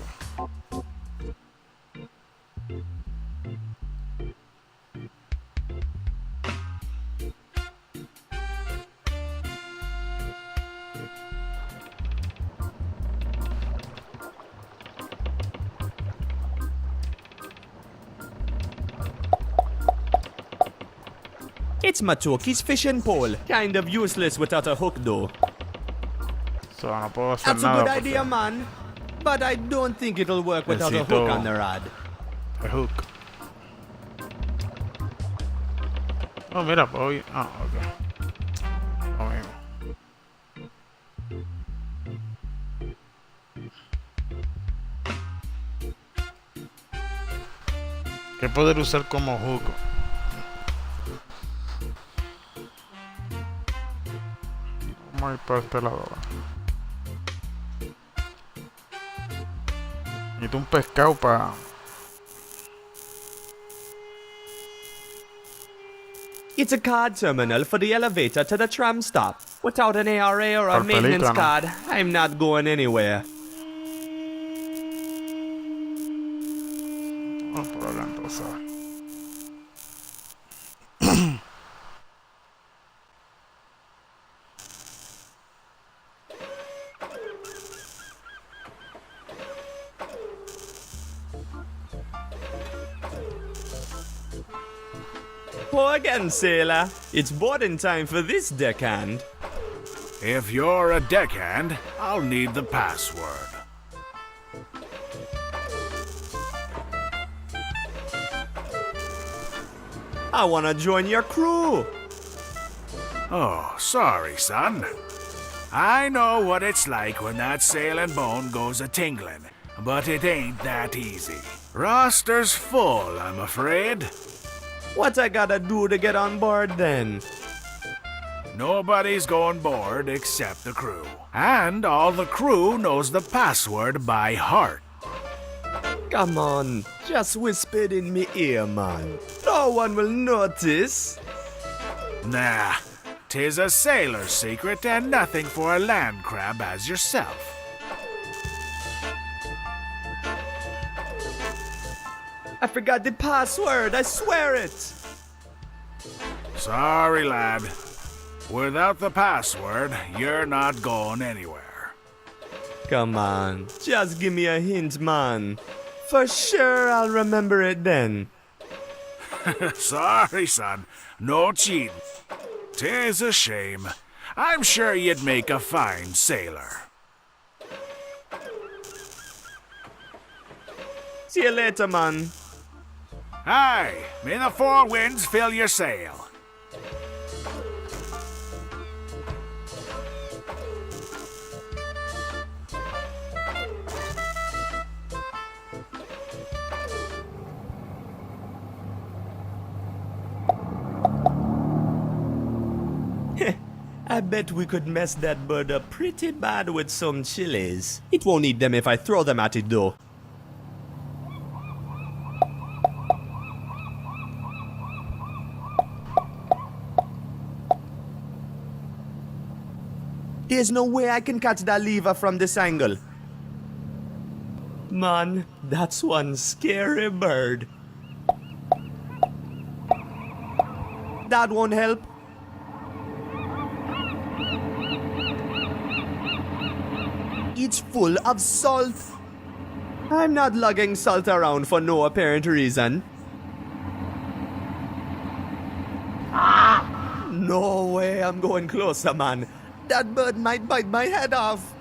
It's Matoki's fishing pole. Kind of useless without a hook though. So, no puedo hacer That's a nada good porque idea, man. But I don't think it'll work without a Necesito- hook on the rod. el hook. Oh, mira, puedo ir. Ah, ok. Lo mismo. ¿Qué poder usar como hook? Vamos a ir para este lado ahora. Necesito un pescado para... It's a card terminal for the elevator to the tram stop. Without an ARA or a Papelito, maintenance ¿no? card, I'm not going anywhere. Vamos por la entonces. Go again, sailor. It's boarding time for this deckhand. If you're a deckhand, I'll need the password. I wanna join your crew. Oh, sorry, son. I know what it's like when that sailing bone goes a tingling. but it ain't that easy. Roster's full, I'm afraid. What I gotta do to get on board then? Nobody's going board except the crew. And all the crew knows the password by heart. Come on, just whisper it in me ear, man. No one will notice. Nah, 'tis a sailor's secret and nothing for a land crab as yourself. I forgot the password, I swear it. Sorry, lad. Without the password, you're not going anywhere. Come on, just give me a hint, man. For sure I'll remember it then. Sorry, son. No cheating. 'Tis a shame. I'm sure you'd make a fine sailor. See you later, man. Aye, may the four winds fill your sail. I bet we could mess that bird up pretty bad with some chilies. It won't eat them if I throw them at it though. There's no way I can catch that lever from this angle. Man, that's one scary bird. That won't help. It's full of salt. I'm not lugging salt around for no apparent reason. No way I'm going closer, man. That bird might bite my head off.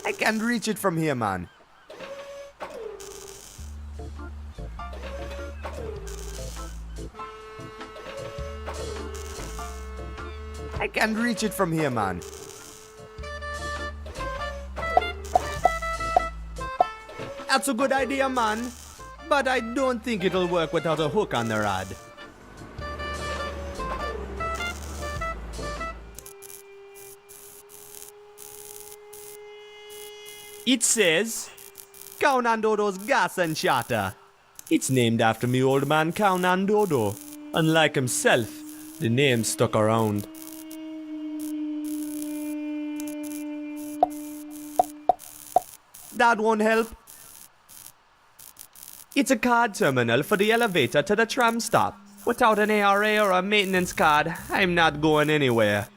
I can't reach it from here, man. I can't reach it from here, man. That's a good idea, man. But I don't think it'll work without a hook on the rod. It says, Count Dodo's Gas and Charter. It's named after me old man Count Dodo. Unlike himself, the name stuck around. That won't help. It's a card terminal for the elevator to the tram stop. Without an ARA or a maintenance card, I'm not going anywhere.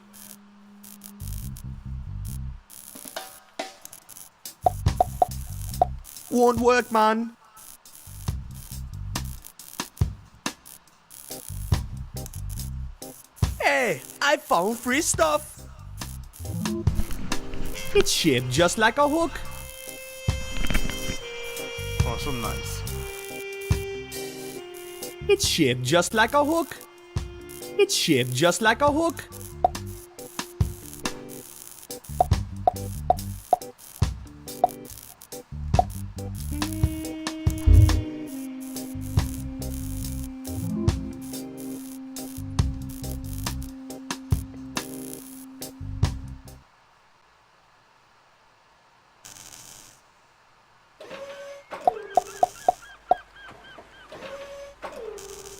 Won't work, man. Hey, I found free stuff. It's shaped just like a hook. Awesome, nice. It's shaped just like a hook. It's shaped just like a hook.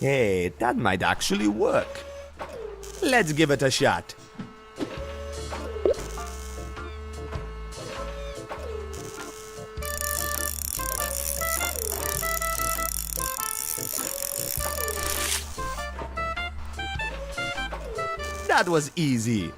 Hey, that might actually work. Let's give it a shot. That was easy.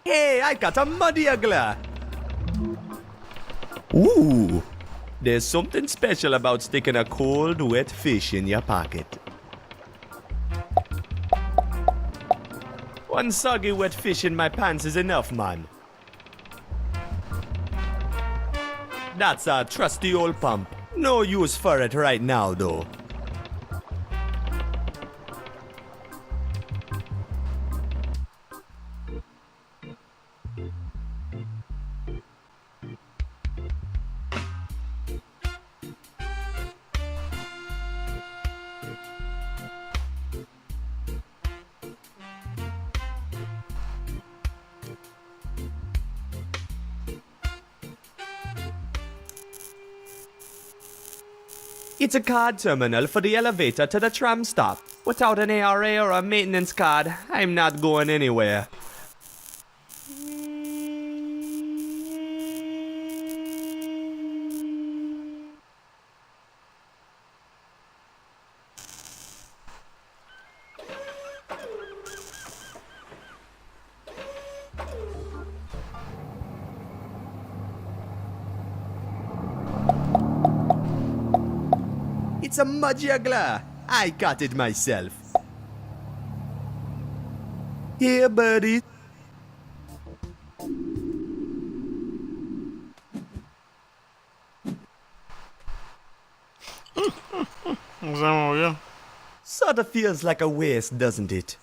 Hey, I got a muddy ugler. Ooh, there's something special about sticking a cold, wet fish in your pocket. One soggy, wet fish in my pants is enough, man. That's a trusty old pump. No use for it right now, though. It's a card terminal for the elevator to the tram stop. Without an ARA or a maintenance card, I'm not going anywhere. It's a juggler. I got it myself. Here, buddy. Se movió. Sort of feels like a waste, doesn't it?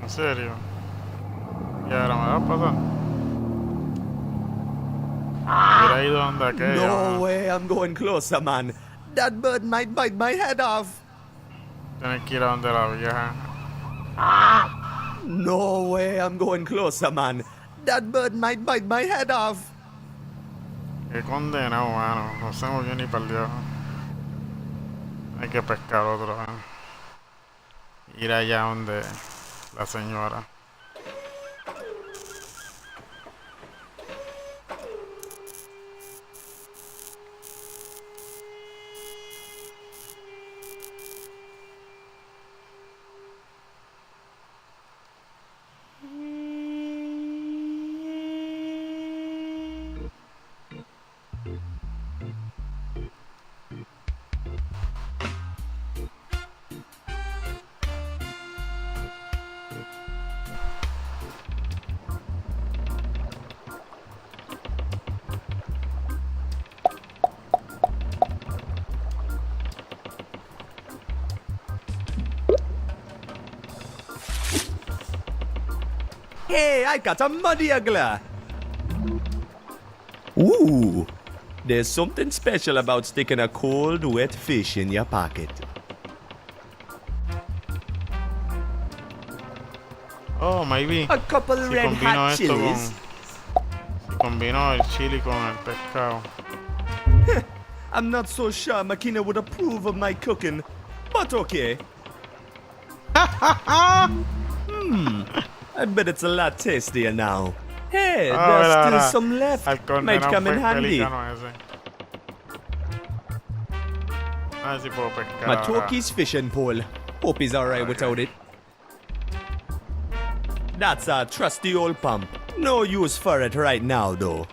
En serio. Y ahora me va a pasar. Hubiera ido donde aquello. No way, I'm going closer, man. That bird might bite my head off. Tienes que ir a donde la vieja. No way, I'm going closer, man. That bird might bite my head off. Qué condenado, mano. No se movió ni perdió. Hay que pescar otro. Ir allá donde la señora. Hey, I got a juggler. Ooh, there's something special about sticking a cold, wet fish in your pocket. Oh, maybe. A couple Si red combino hot esto con. chilies. Si combino el chili con el pescado. I'm not so sure Makina would approve of my cooking, but okay. I bet it's a lot tastier now. Hey, there's still some left. Might come in handy. My Toki's fishing pole. Hope he's alright without it. That's a trusty old pump. No use for it right now, though.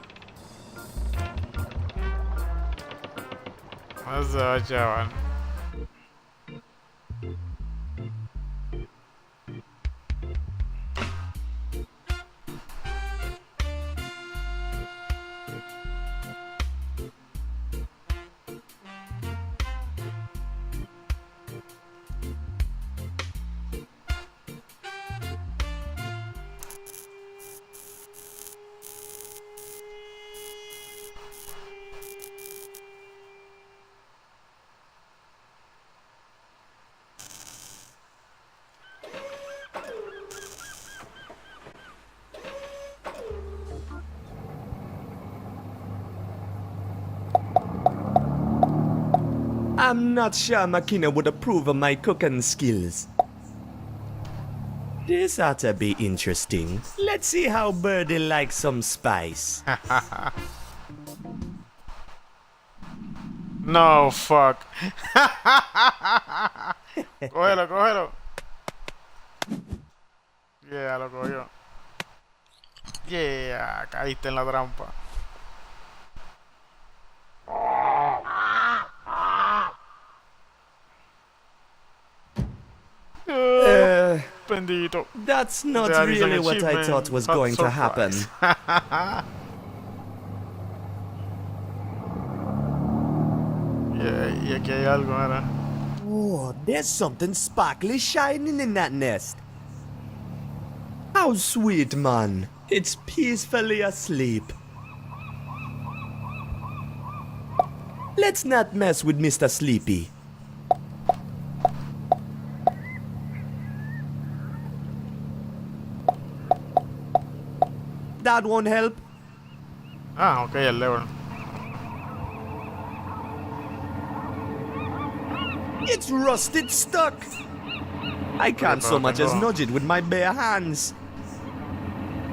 Eso, chaval. I'm not sure Makina would approve of my cooking skills. This ought to be interesting. Let's see how Birdie likes some spice. No, fuck. Cógelo, cógelo. Yeah, lo cogió. Yeah, caíste en la trampa. Bendito. That's not There is an really what I achievement, thought was but going to happen. surprise. Yeah, y aquí hay algo, ahora. Oh, there's something sparkly shining in that nest. How sweet, man. It's peacefully asleep. Let's not mess with Mr. Sleepy. That won't help. Ah, ok, el lever. It's rusted stuck. I can't so much as nudge it with my bare hands.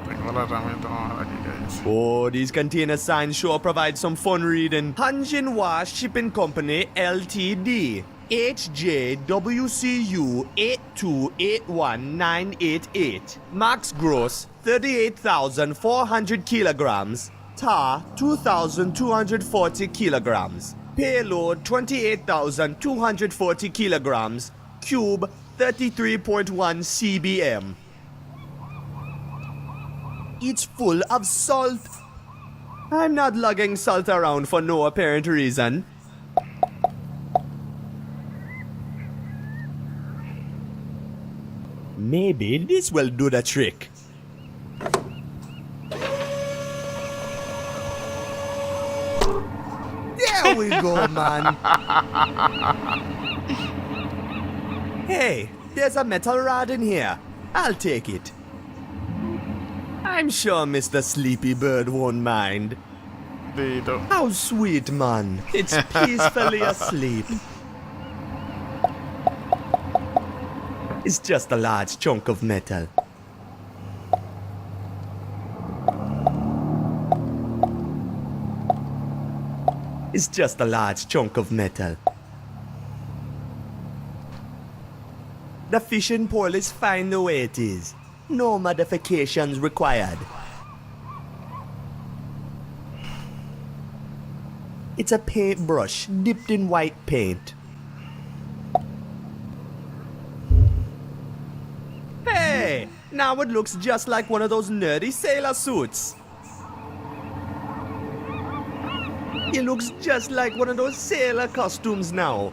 Tengo la herramienta, vamos a ver aquí qué dice. Oh, these container signs sure provide some fun reading. Hanjinhua Shipping Company Ltd. HJWCU 8281988. Max gross 38,400 kilograms. Tar 2,240 kilograms. Payload 28,240 kilograms. Cube 33.1 cbm. It's full of salt. I'm not lugging salt around for no apparent reason. Maybe this will do the trick. There we go, man. Hey, there's a metal rod in here. I'll take it. I'm sure Mr. Sleepy Bird won't mind. Dito. How sweet, man. It's peacefully asleep. It's just a large chunk of metal. It's just a large chunk of metal. The fishing pole is fine the way it is. No modifications required. It's a paintbrush dipped in white paint. Hey! Now it looks just like one of those nerdy sailor suits. It looks just like one of those sailor costumes now.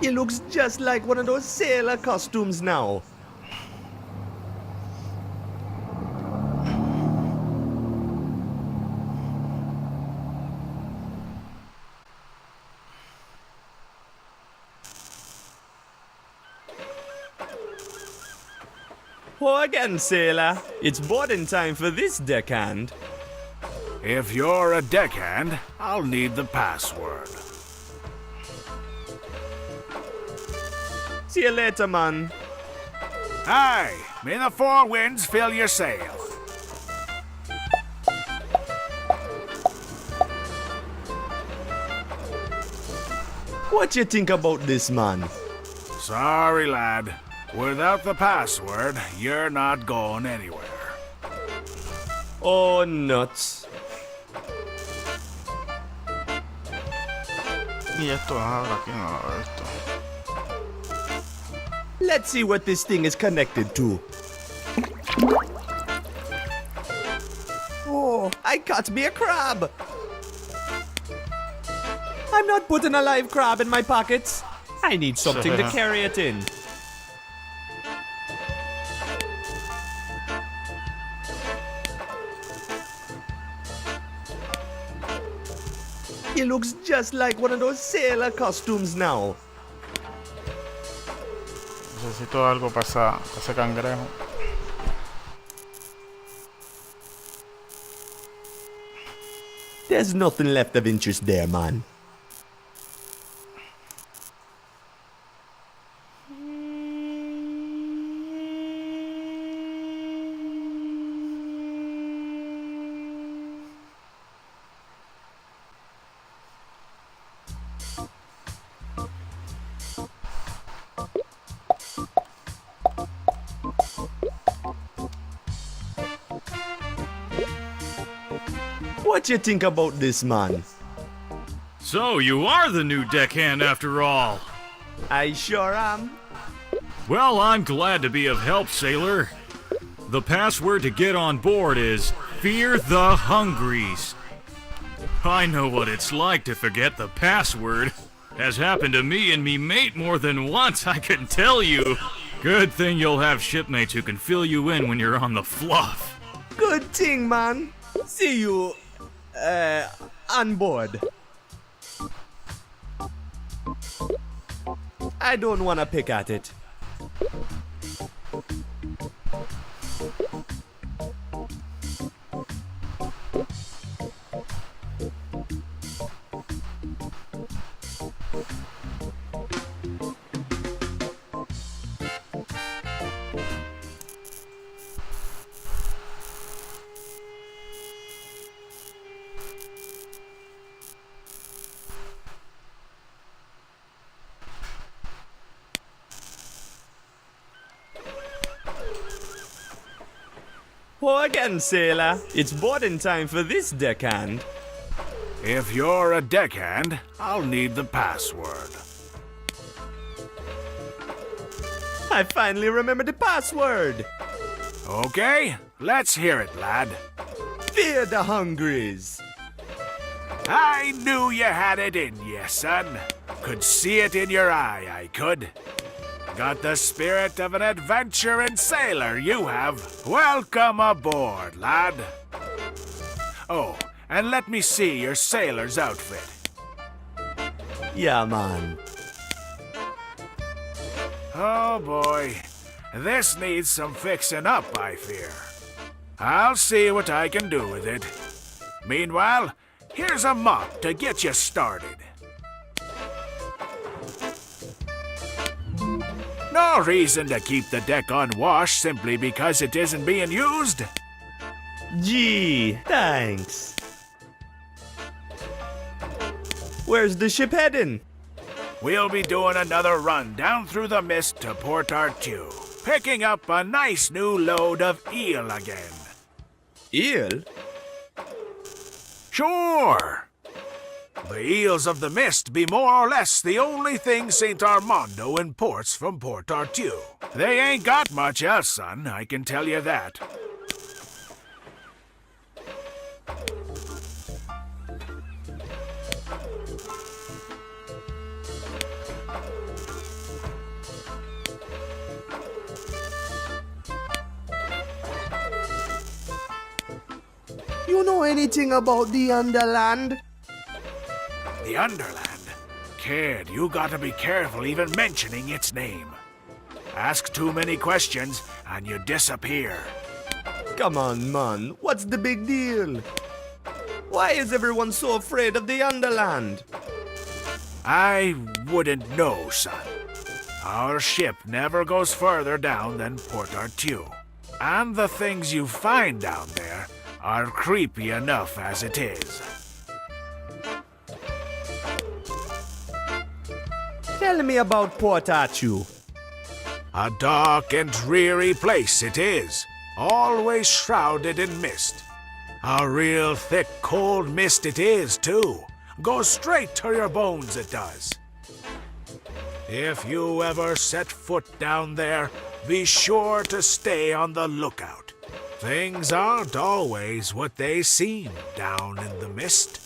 It looks just like one of those sailor costumes now. Oh, again, sailor. It's boarding time for this deckhand. If you're a deckhand, I'll need the password. See you later, man. Aye, may the four winds fill your sail. What you think about this, man? Sorry, lad. Without the password, you're not going anywhere. Oh, nuts. Y esto, ahora aquí no lo veo esto. Let's see what this thing is connected to. Oh, I caught me a crab. I'm not putting a live crab in my pockets. I need something to carry it in. It looks just like one of those sailor costumes now. Necesito algo para ese cangrejo. There's nothing left of interest there, man. What you think about this, man? So you are the new deckhand after all. I sure am. Well, I'm glad to be of help, sailor. The password to get on board is Fear the Hungries. I know what it's like to forget the password. Has happened to me and me mate more than once, I can tell you. Good thing you'll have shipmates who can fill you in when you're on the fluff. Good thing, man. See you, on board. I don't wanna pick at it. Pour again, sailor. It's boarding time for this deckhand. If you're a deckhand, I'll need the password. I finally remembered the password. Okay, let's hear it, lad. Fear the Hungries. I knew you had it in you, son. Could see it in your eye, I could. Got the spirit of an adventuring sailor, you have. Welcome aboard, lad. Oh, and let me see your sailor's outfit. Yeah, man. Oh boy, this needs some fixing up, I fear. I'll see what I can do with it. Meanwhile, here's a mop to get you started. No reason to keep the deck unwashed simply because it isn't being used. Gee, thanks. Where's the ship heading? We'll be doing another run down through the mist to Port Artue, picking up a nice new load of eel again. Eel? Sure. The eels of the mist be more or less the only thing St. Armando imports from Port Artue. They ain't got much else, son, I can tell you that. You know anything about the Underland? The Underland? Kid, you gotta be careful even mentioning its name. Ask too many questions and you disappear. Come on, man. What's the big deal? Why is everyone so afraid of the Underland? I wouldn't know, son. Our ship never goes further down than Port Artue. And the things you find down there are creepy enough as it is. Tell me about Port Artue. A dark and dreary place it is, always shrouded in mist. A real thick, cold mist it is, too. Goes straight to your bones, it does. If you ever set foot down there, be sure to stay on the lookout. Things aren't always what they seem down in the mist.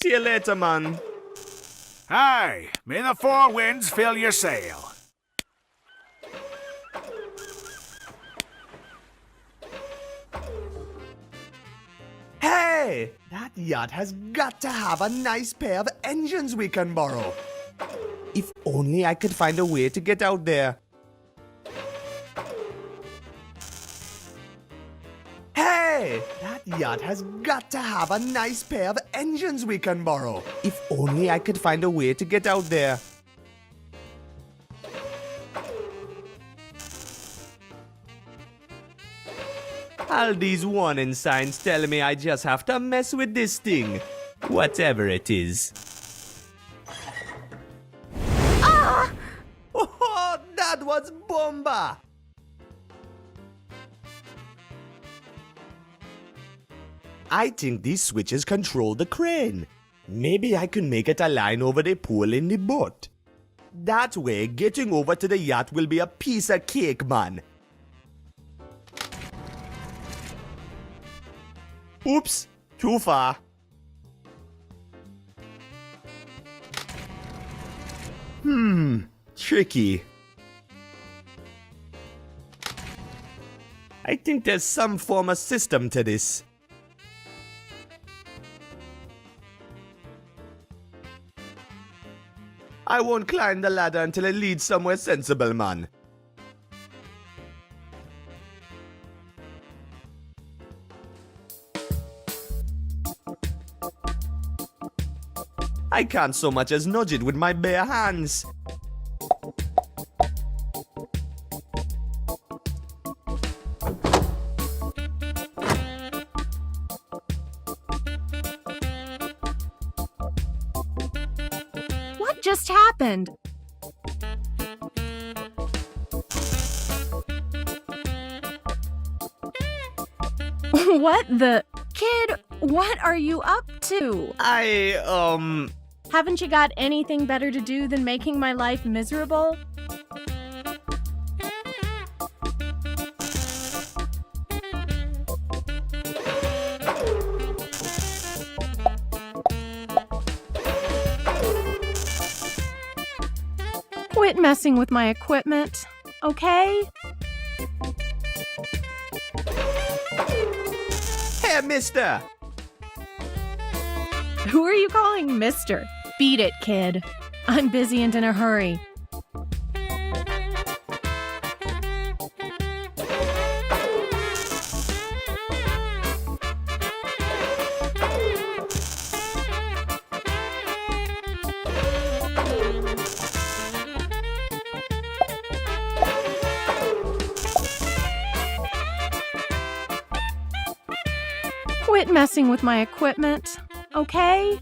See you later, man. Aye, may the four winds fill your sail. Hey! That yacht has got to have a nice pair of engines we can borrow. If only I could find a way to get out there. Hey! That yacht has got to have a nice pair of engines we can borrow. If only I could find a way to get out there. All these warning signs tell me I just have to mess with this thing. Whatever it is. Ah! Oh, that was Bomba! I think these switches control the crane. Maybe I can make it align over the pole in the boat. That way, getting over to the yacht will be a piece of cake, man. Oops, too far. Tricky. I think there's some form of system to this. I won't climb the ladder until it leads somewhere sensible, man. I can't so much as nudge it with my bare hands. What just happened? What the? Kid, what are you up to? Haven't you got anything better to do than making my life miserable? Quit messing with my equipment, okay? Hey, mister! Who are you calling Mister? Beat it, kid. I'm busy and in a hurry. Quit messing with my equipment, okay?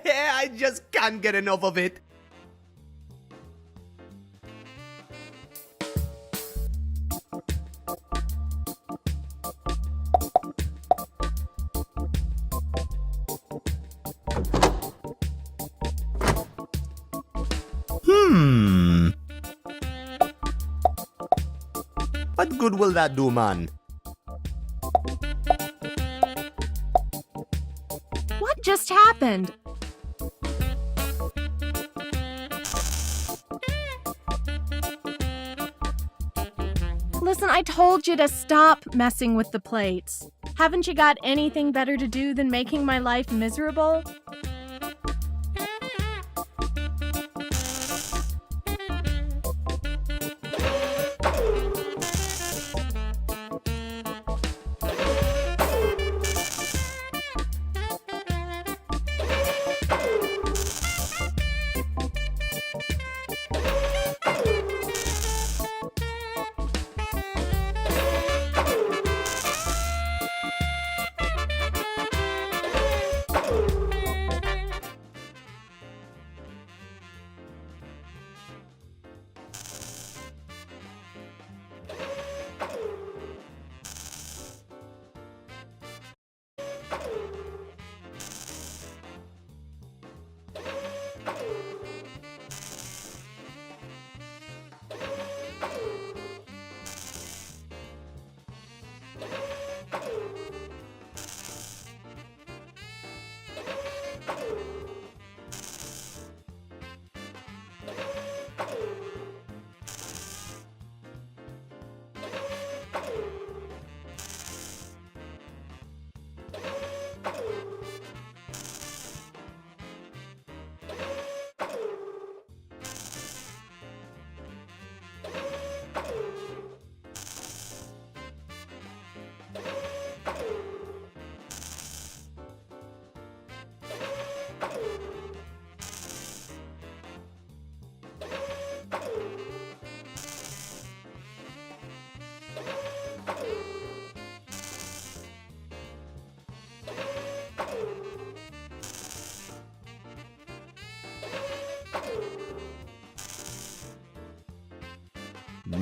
I just can't get enough of it. What good will that do, man? What just happened? Listen, I told you to stop messing with the plates. Haven't you got anything better to do than making my life miserable?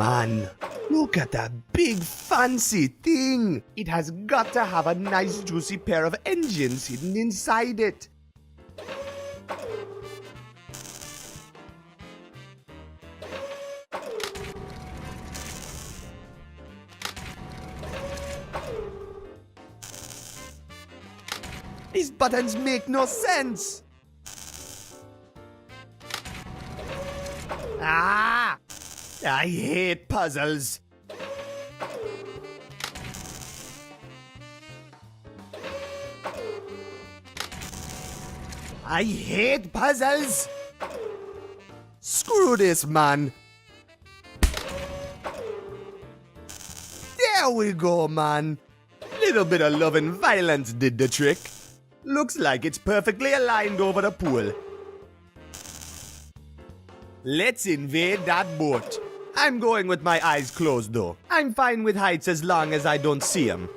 man. Look at that big fancy thing. It has got to have a nice juicy pair of engines hidden inside it. These buttons make no sense. Ah! I hate puzzles. I hate puzzles. Screw this, man. There we go, man. Little bit of love and violence did the trick. Looks like it's perfectly aligned over the pool. Let's invade that boat. I'm going with my eyes closed though. I'm fine with heights as long as I don't see them.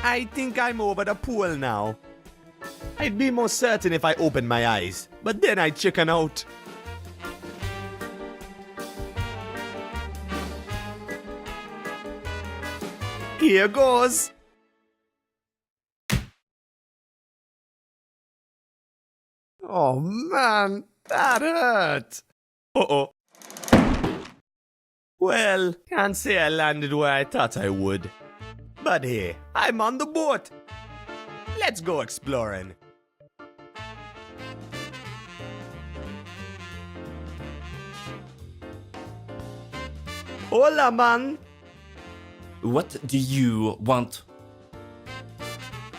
I think I'm over the pool now. I'd be more certain if I opened my eyes, but then I'd chicken out. Here goes. Oh man, that hurt. Uh-oh. Well, can't say I landed where I thought I would. But hey, I'm on the boat. Let's go exploring. Hola, man. What do you want?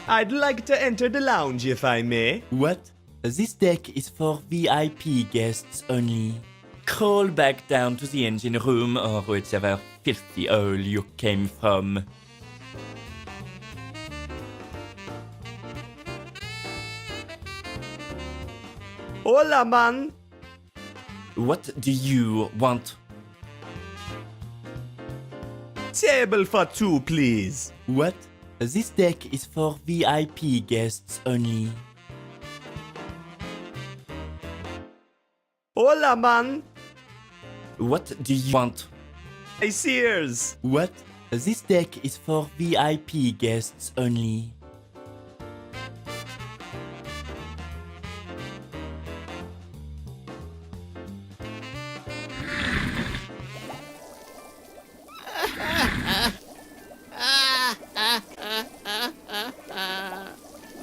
I'd like to enter the lounge if I may. What? This deck is for VIP guests only. Crawl back down to the engine room or whichever filthy hole you came from. Hola, man. What do you want? Table for two, please. What? This deck is for VIP guests only. Hola, man. What do you want? Hey, Sears. What? This deck is for VIP guests only.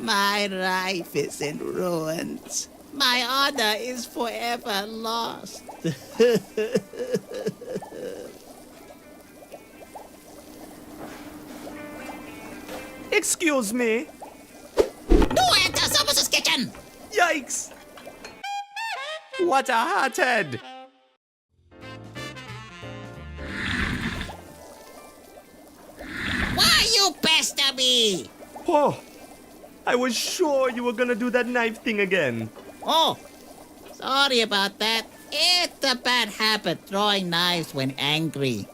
My life is in ruins. My honor is forever lost. Excuse me. No enter Samus's kitchen! Yikes. What a hothead. Why you pester me? Oh, I was sure you were gonna do that knife thing again. Oh, sorry about that. It's a bad habit throwing knives when angry.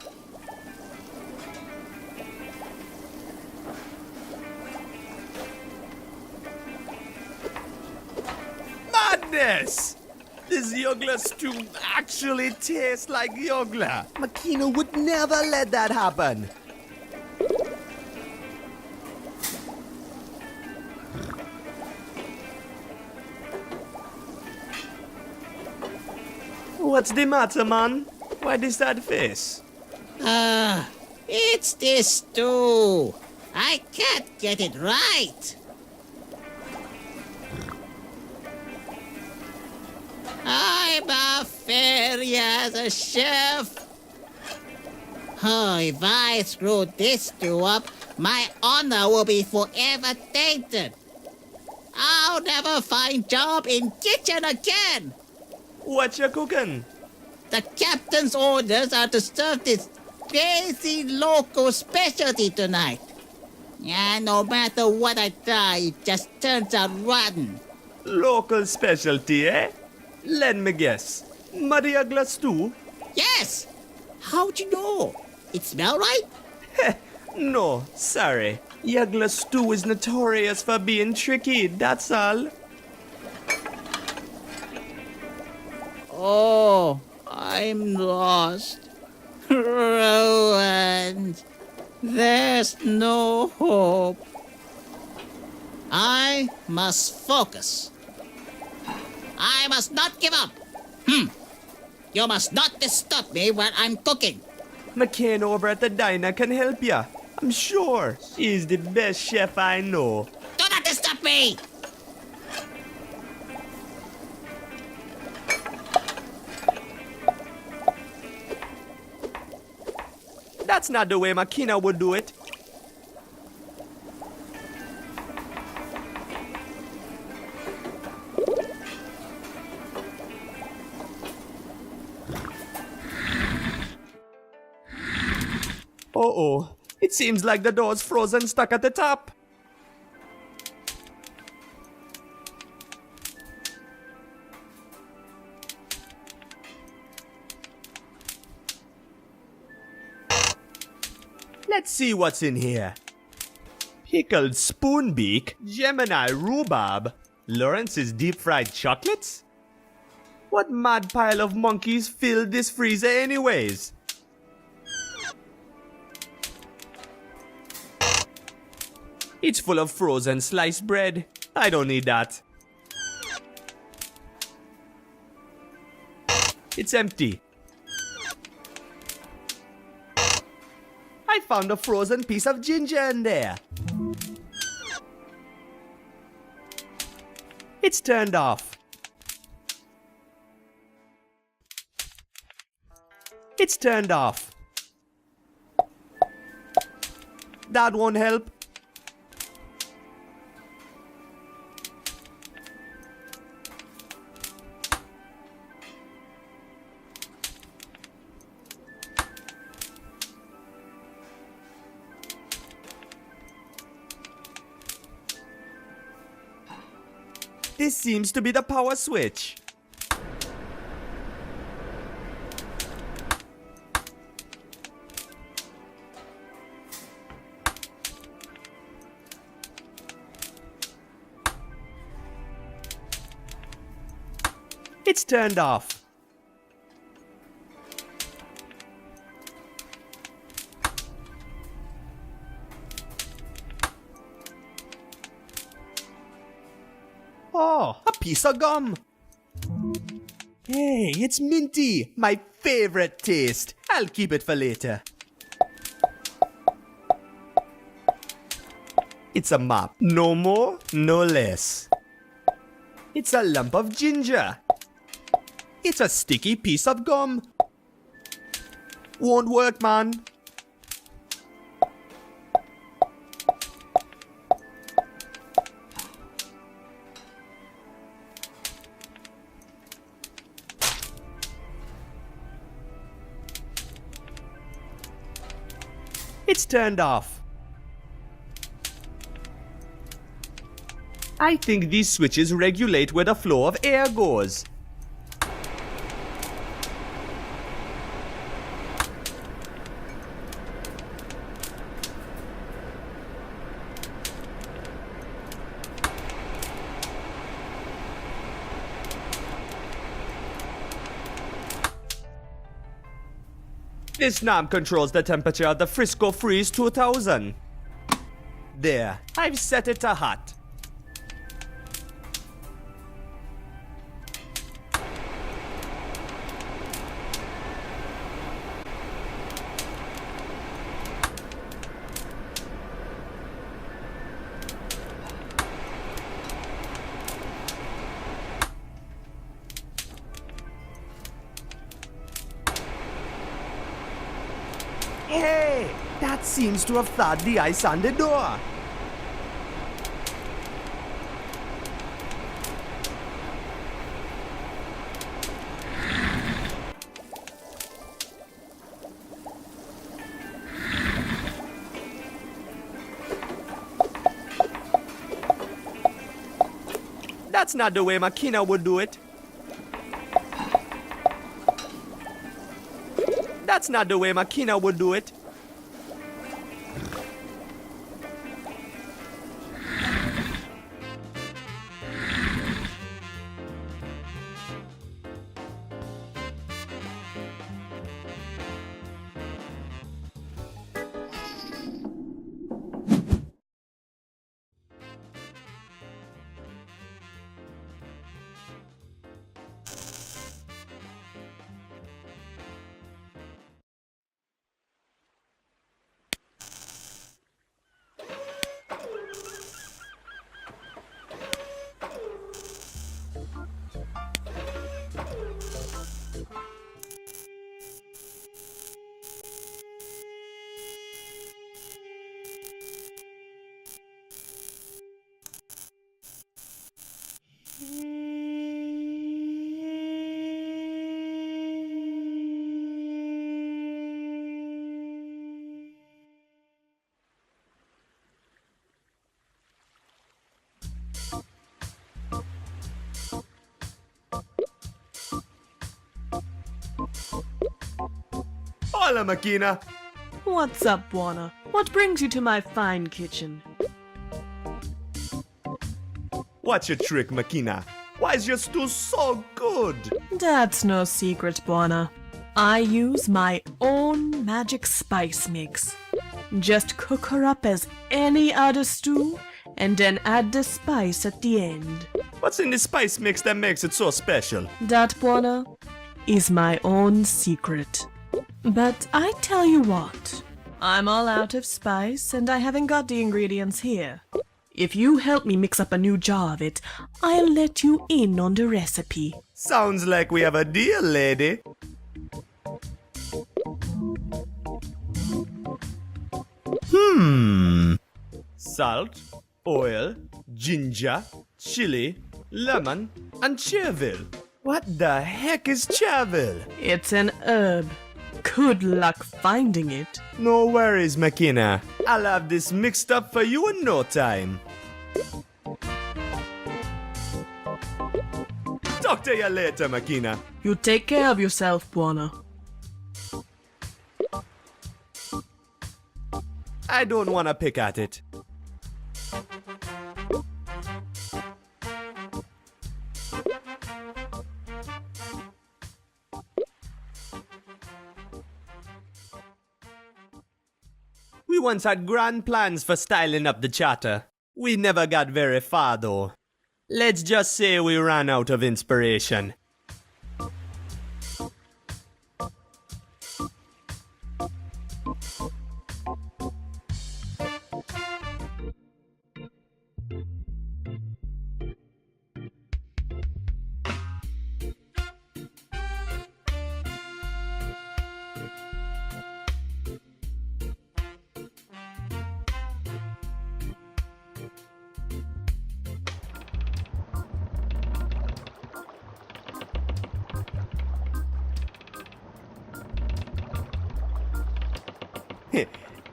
Madness! This Yogla stew actually tastes like Yogla. Makino would never let that happen. What's the matter, man? Why this sad face? It's this stew. I can't get it right. I'm a failure as a chef. Oh, if I screw this stew up, my honor will be forever tainted. I'll never find job in kitchen again. What you cooking? The captain's orders are to serve this crazy local specialty tonight. And no matter what I try, it just turns out rotten. Local specialty, eh? Let me guess. Muddy Yogla stew? Yes! How'd you know? It smell right? No, sorry. Yagla stew is notorious for being tricky, that's all. Oh, I'm lost. Ruined. There's no hope. I must focus. I must not give up. You must not disturb me while I'm cooking. McCain over at the diner can help ya. I'm sure. He's the best chef I know. Do not disturb me! That's not the way Makina would do it. Uh-oh. It seems like the door's frozen stuck at the top. Let's see what's in here. Pickled spoonbeak, Gemini rhubarb, Lawrence's deep-fried chocolates? What mad pile of monkeys filled this freezer anyways? It's full of frozen sliced bread. I don't need that. It's empty. I found a frozen piece of ginger in there. It's turned off. It's turned off. That won't help. This seems to be the power switch. It's turned off. Oh, a piece of gum. Hey, it's minty. My favorite taste. I'll keep it for later. It's a mop. No more, no less. It's a lump of ginger. It's a sticky piece of gum. Won't work, man. It's turned off. I think these switches regulate where the flow of air goes. This knob controls the temperature of the Frisco Freeze 2000. There, I've set it to hot. Hey, that seems to have thawed the ice on the door. That's not the way Makina would do it. That's not the way Makina would do it. Hello, Makina. What's up, Buona? What brings you to my fine kitchen? What's your trick, Makina? Why is your stew so good? That's no secret, Buona. I use my own magic spice mix. Just cook her up as any other stew, and then add the spice at the end. What's in the spice mix that makes it so special? That, Buona, is my own secret. But I tell you what, I'm all out of spice and I haven't got the ingredients here. If you help me mix up a new jar of it, I'll let you in on the recipe. Sounds like we have a deal, lady. Salt, oil, ginger, chili, lemon, and chervil. What the heck is chervil? It's an herb. Good luck finding it. No worries, Makina. I'll have this mixed up for you in no time. Talk to you later, Makina. You take care of yourself, Buona. I don't want to pick at it. We once had grand plans for styling up the charter. We never got very far though. Let's just say we ran out of inspiration.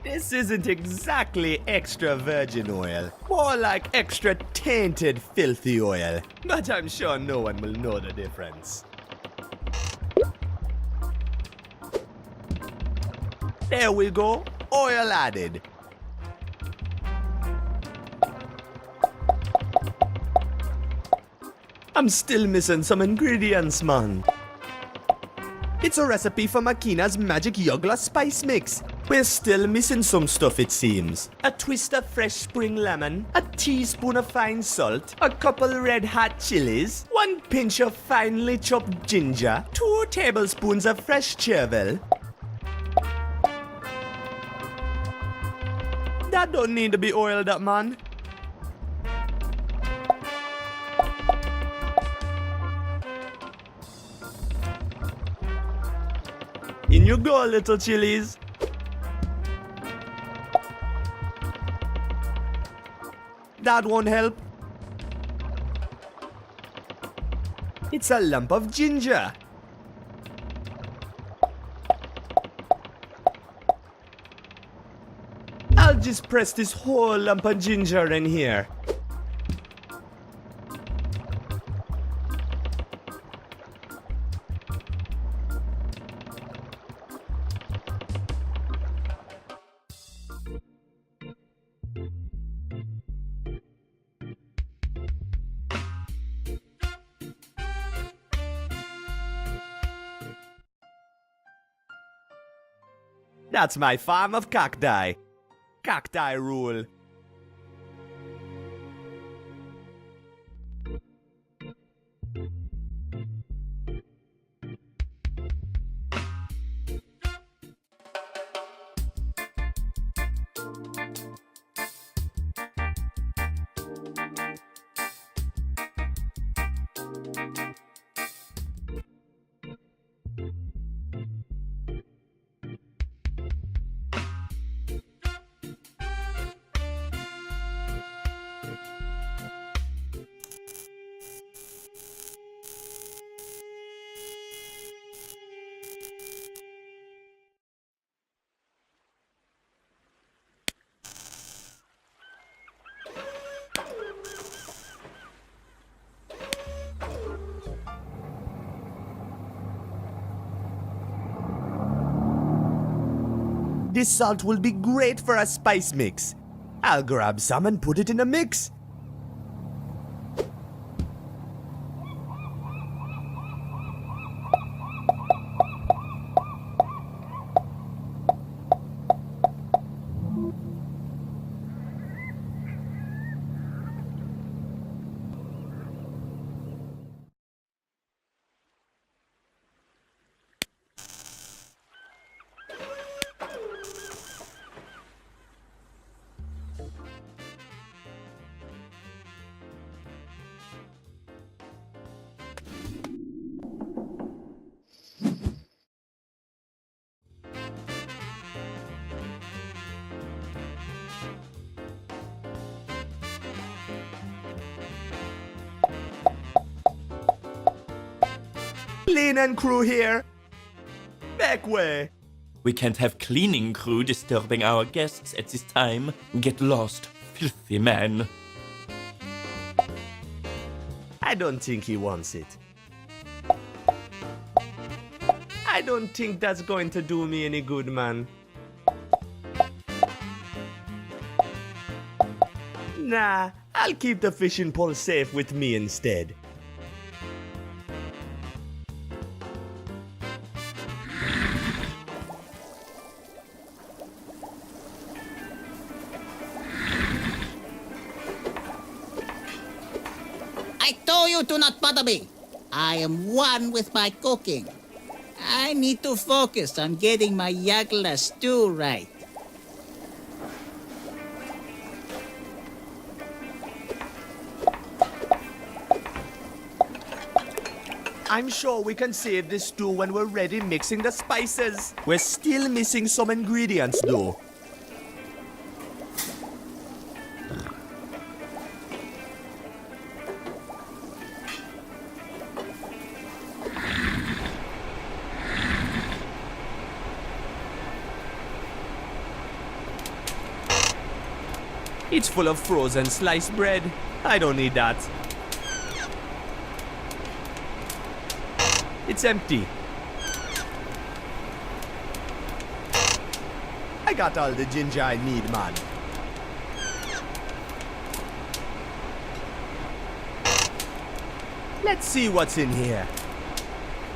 This isn't exactly extra virgin oil. More like extra tainted filthy oil. But I'm sure no one will know the difference. There we go. Oil added. I'm still missing some ingredients, man. It's a recipe for Makina's magic Yuggler spice mix. We're still missing some stuff, it seems. A twist of fresh spring lemon, a teaspoon of fine salt, a couple red hot chilies, 1 pinch of finely chopped ginger, 2 tablespoons of fresh chervil. That don't need to be oiled up, man. In you go, little chilies. That won't help. It's a lump of ginger. I'll just press this whole lump of ginger in here. That's my farm of cacti. Cacti rule. This salt will be great for a spice mix. I'll grab some and put it in a mix. Clean and crew here. Back way. We can't have cleaning crew disturbing our guests at this time. Get lost, filthy man. I don't think he wants it. I don't think that's going to do me any good, man. Nah, I'll keep the fishing pole safe with me instead. I told you to not bother me. I am one with my cooking. I need to focus on getting my Yagla stew right. I'm sure we can save this stew when we're ready mixing the spices. We're still missing some ingredients though. It's full of frozen sliced bread. I don't need that. It's empty. I got all the ginger I need, man. Let's see what's in here.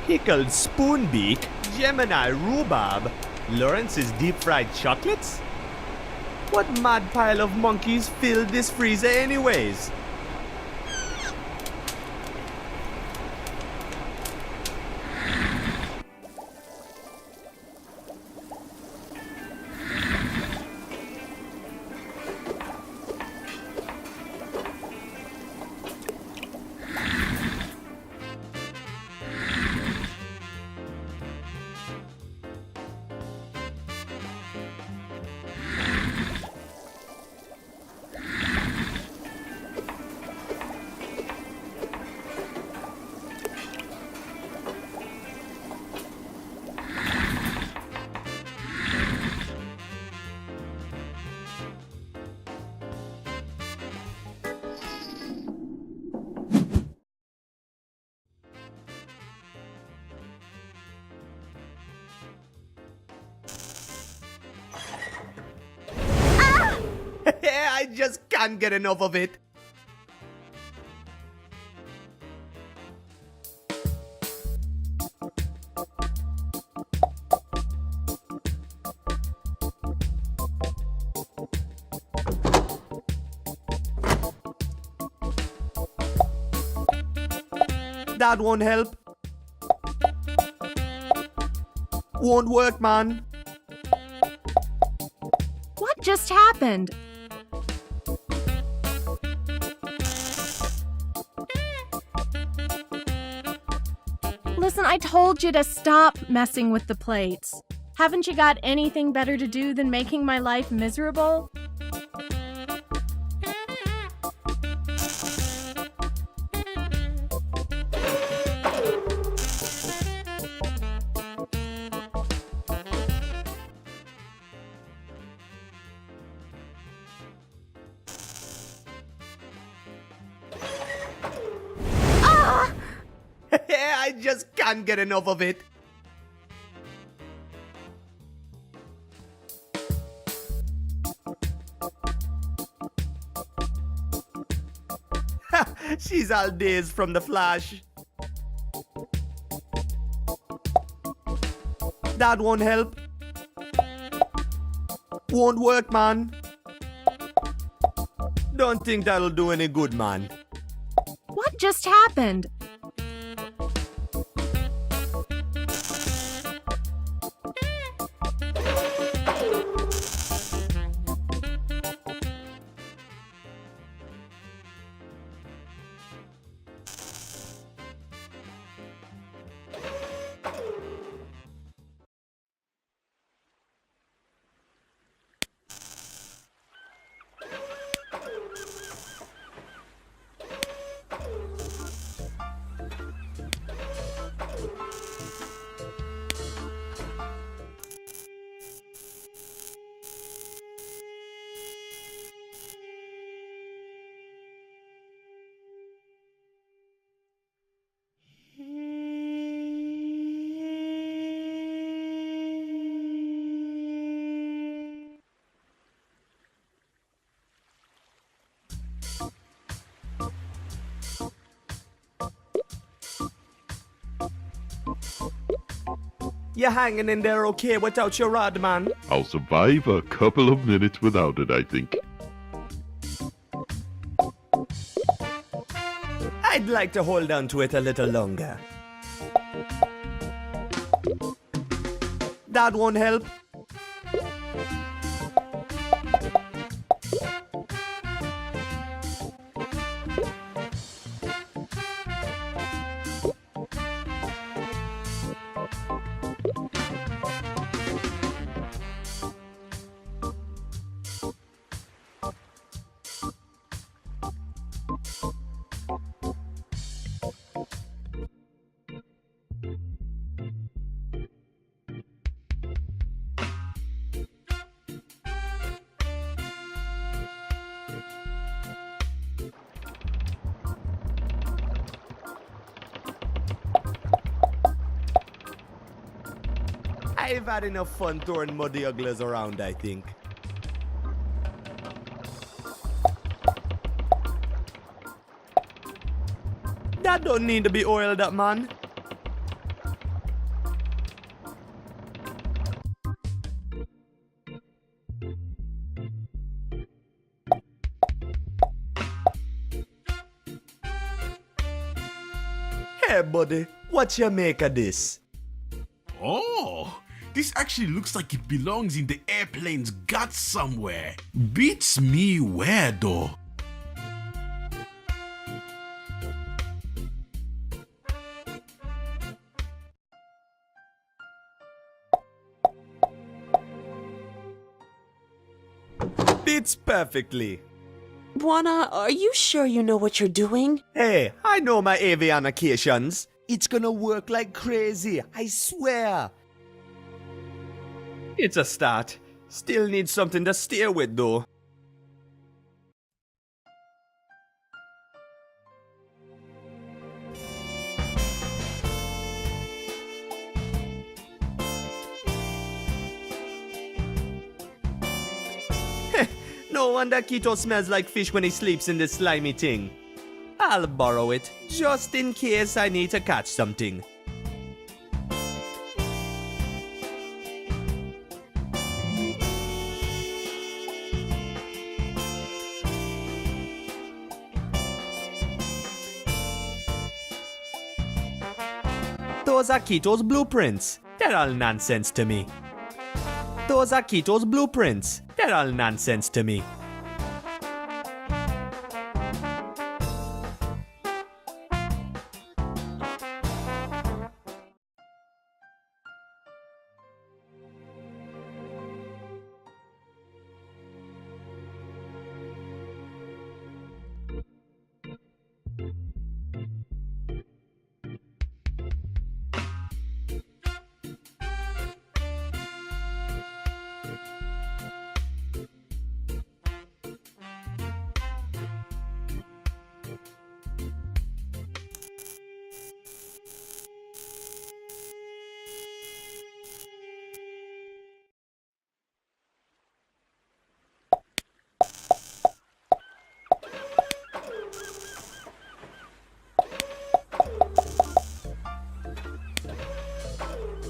Pickled spoonbeak, Gemini rhubarb, Lawrence's deep-fried chocolates? What mad pile of monkeys filled this freezer anyways? I just can't get enough of it. That won't help. Won't work, man. What just happened? Listen, I told you to stop messing with the plates. Haven't you got anything better to do than making my life miserable? I just can't get enough of it. She's all dazed from the flash. That won't help. Won't work, man. Don't think that'll do any good, man. What just happened? You're hanging in there okay without your rod, man? I'll survive a couple of minutes without it, I think. I'd like to hold on to it a little longer. That won't help. I've had enough fun throwing muddy ugglers around, I think. That don't need to be oiled up, man. Hey, buddy, what you make of this? Oh, this actually looks like it belongs in the airplane's guts somewhere. Beats me where though? Fits perfectly. Buana, are you sure you know what you're doing? Hey, I know my avionications. It's gonna work like crazy, I swear. It's a start. Still need something to steer with though. No wonder Keto smells like fish when he sleeps in this slimy thing. I'll borrow it, just in case I need to catch something. Those are Keto's blueprints. They're all nonsense to me. Those are Keto's blueprints. They're all nonsense to me.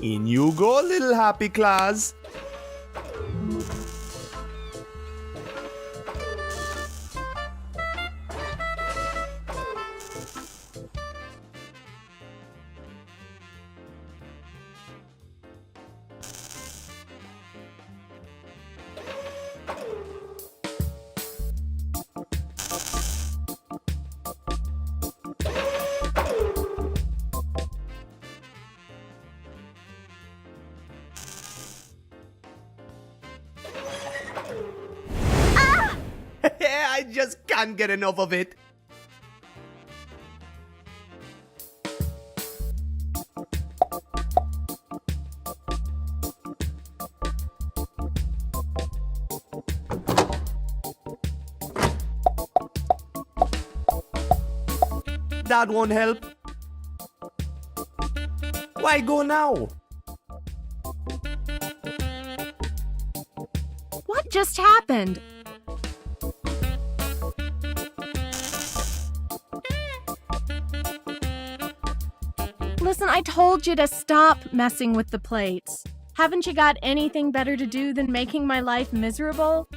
In you go, little happy claws. I just can't get enough of it. That won't help. Why go now? What just happened? Listen, I told you to stop messing with the plates. Haven't you got anything better to do than making my life miserable?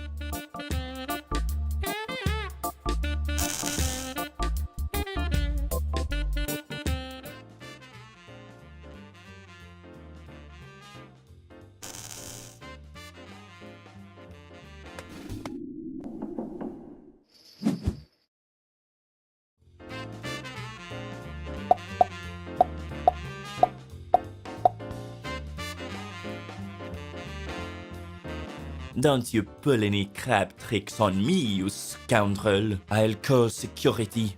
Don't you pull any crab tricks on me, you scoundrel. I'll call security.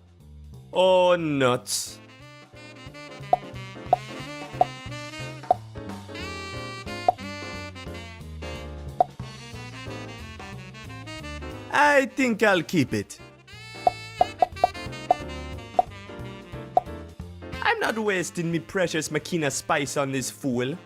Oh, nuts. I think I'll keep it. I'm not wasting me precious Makina spice on this fool.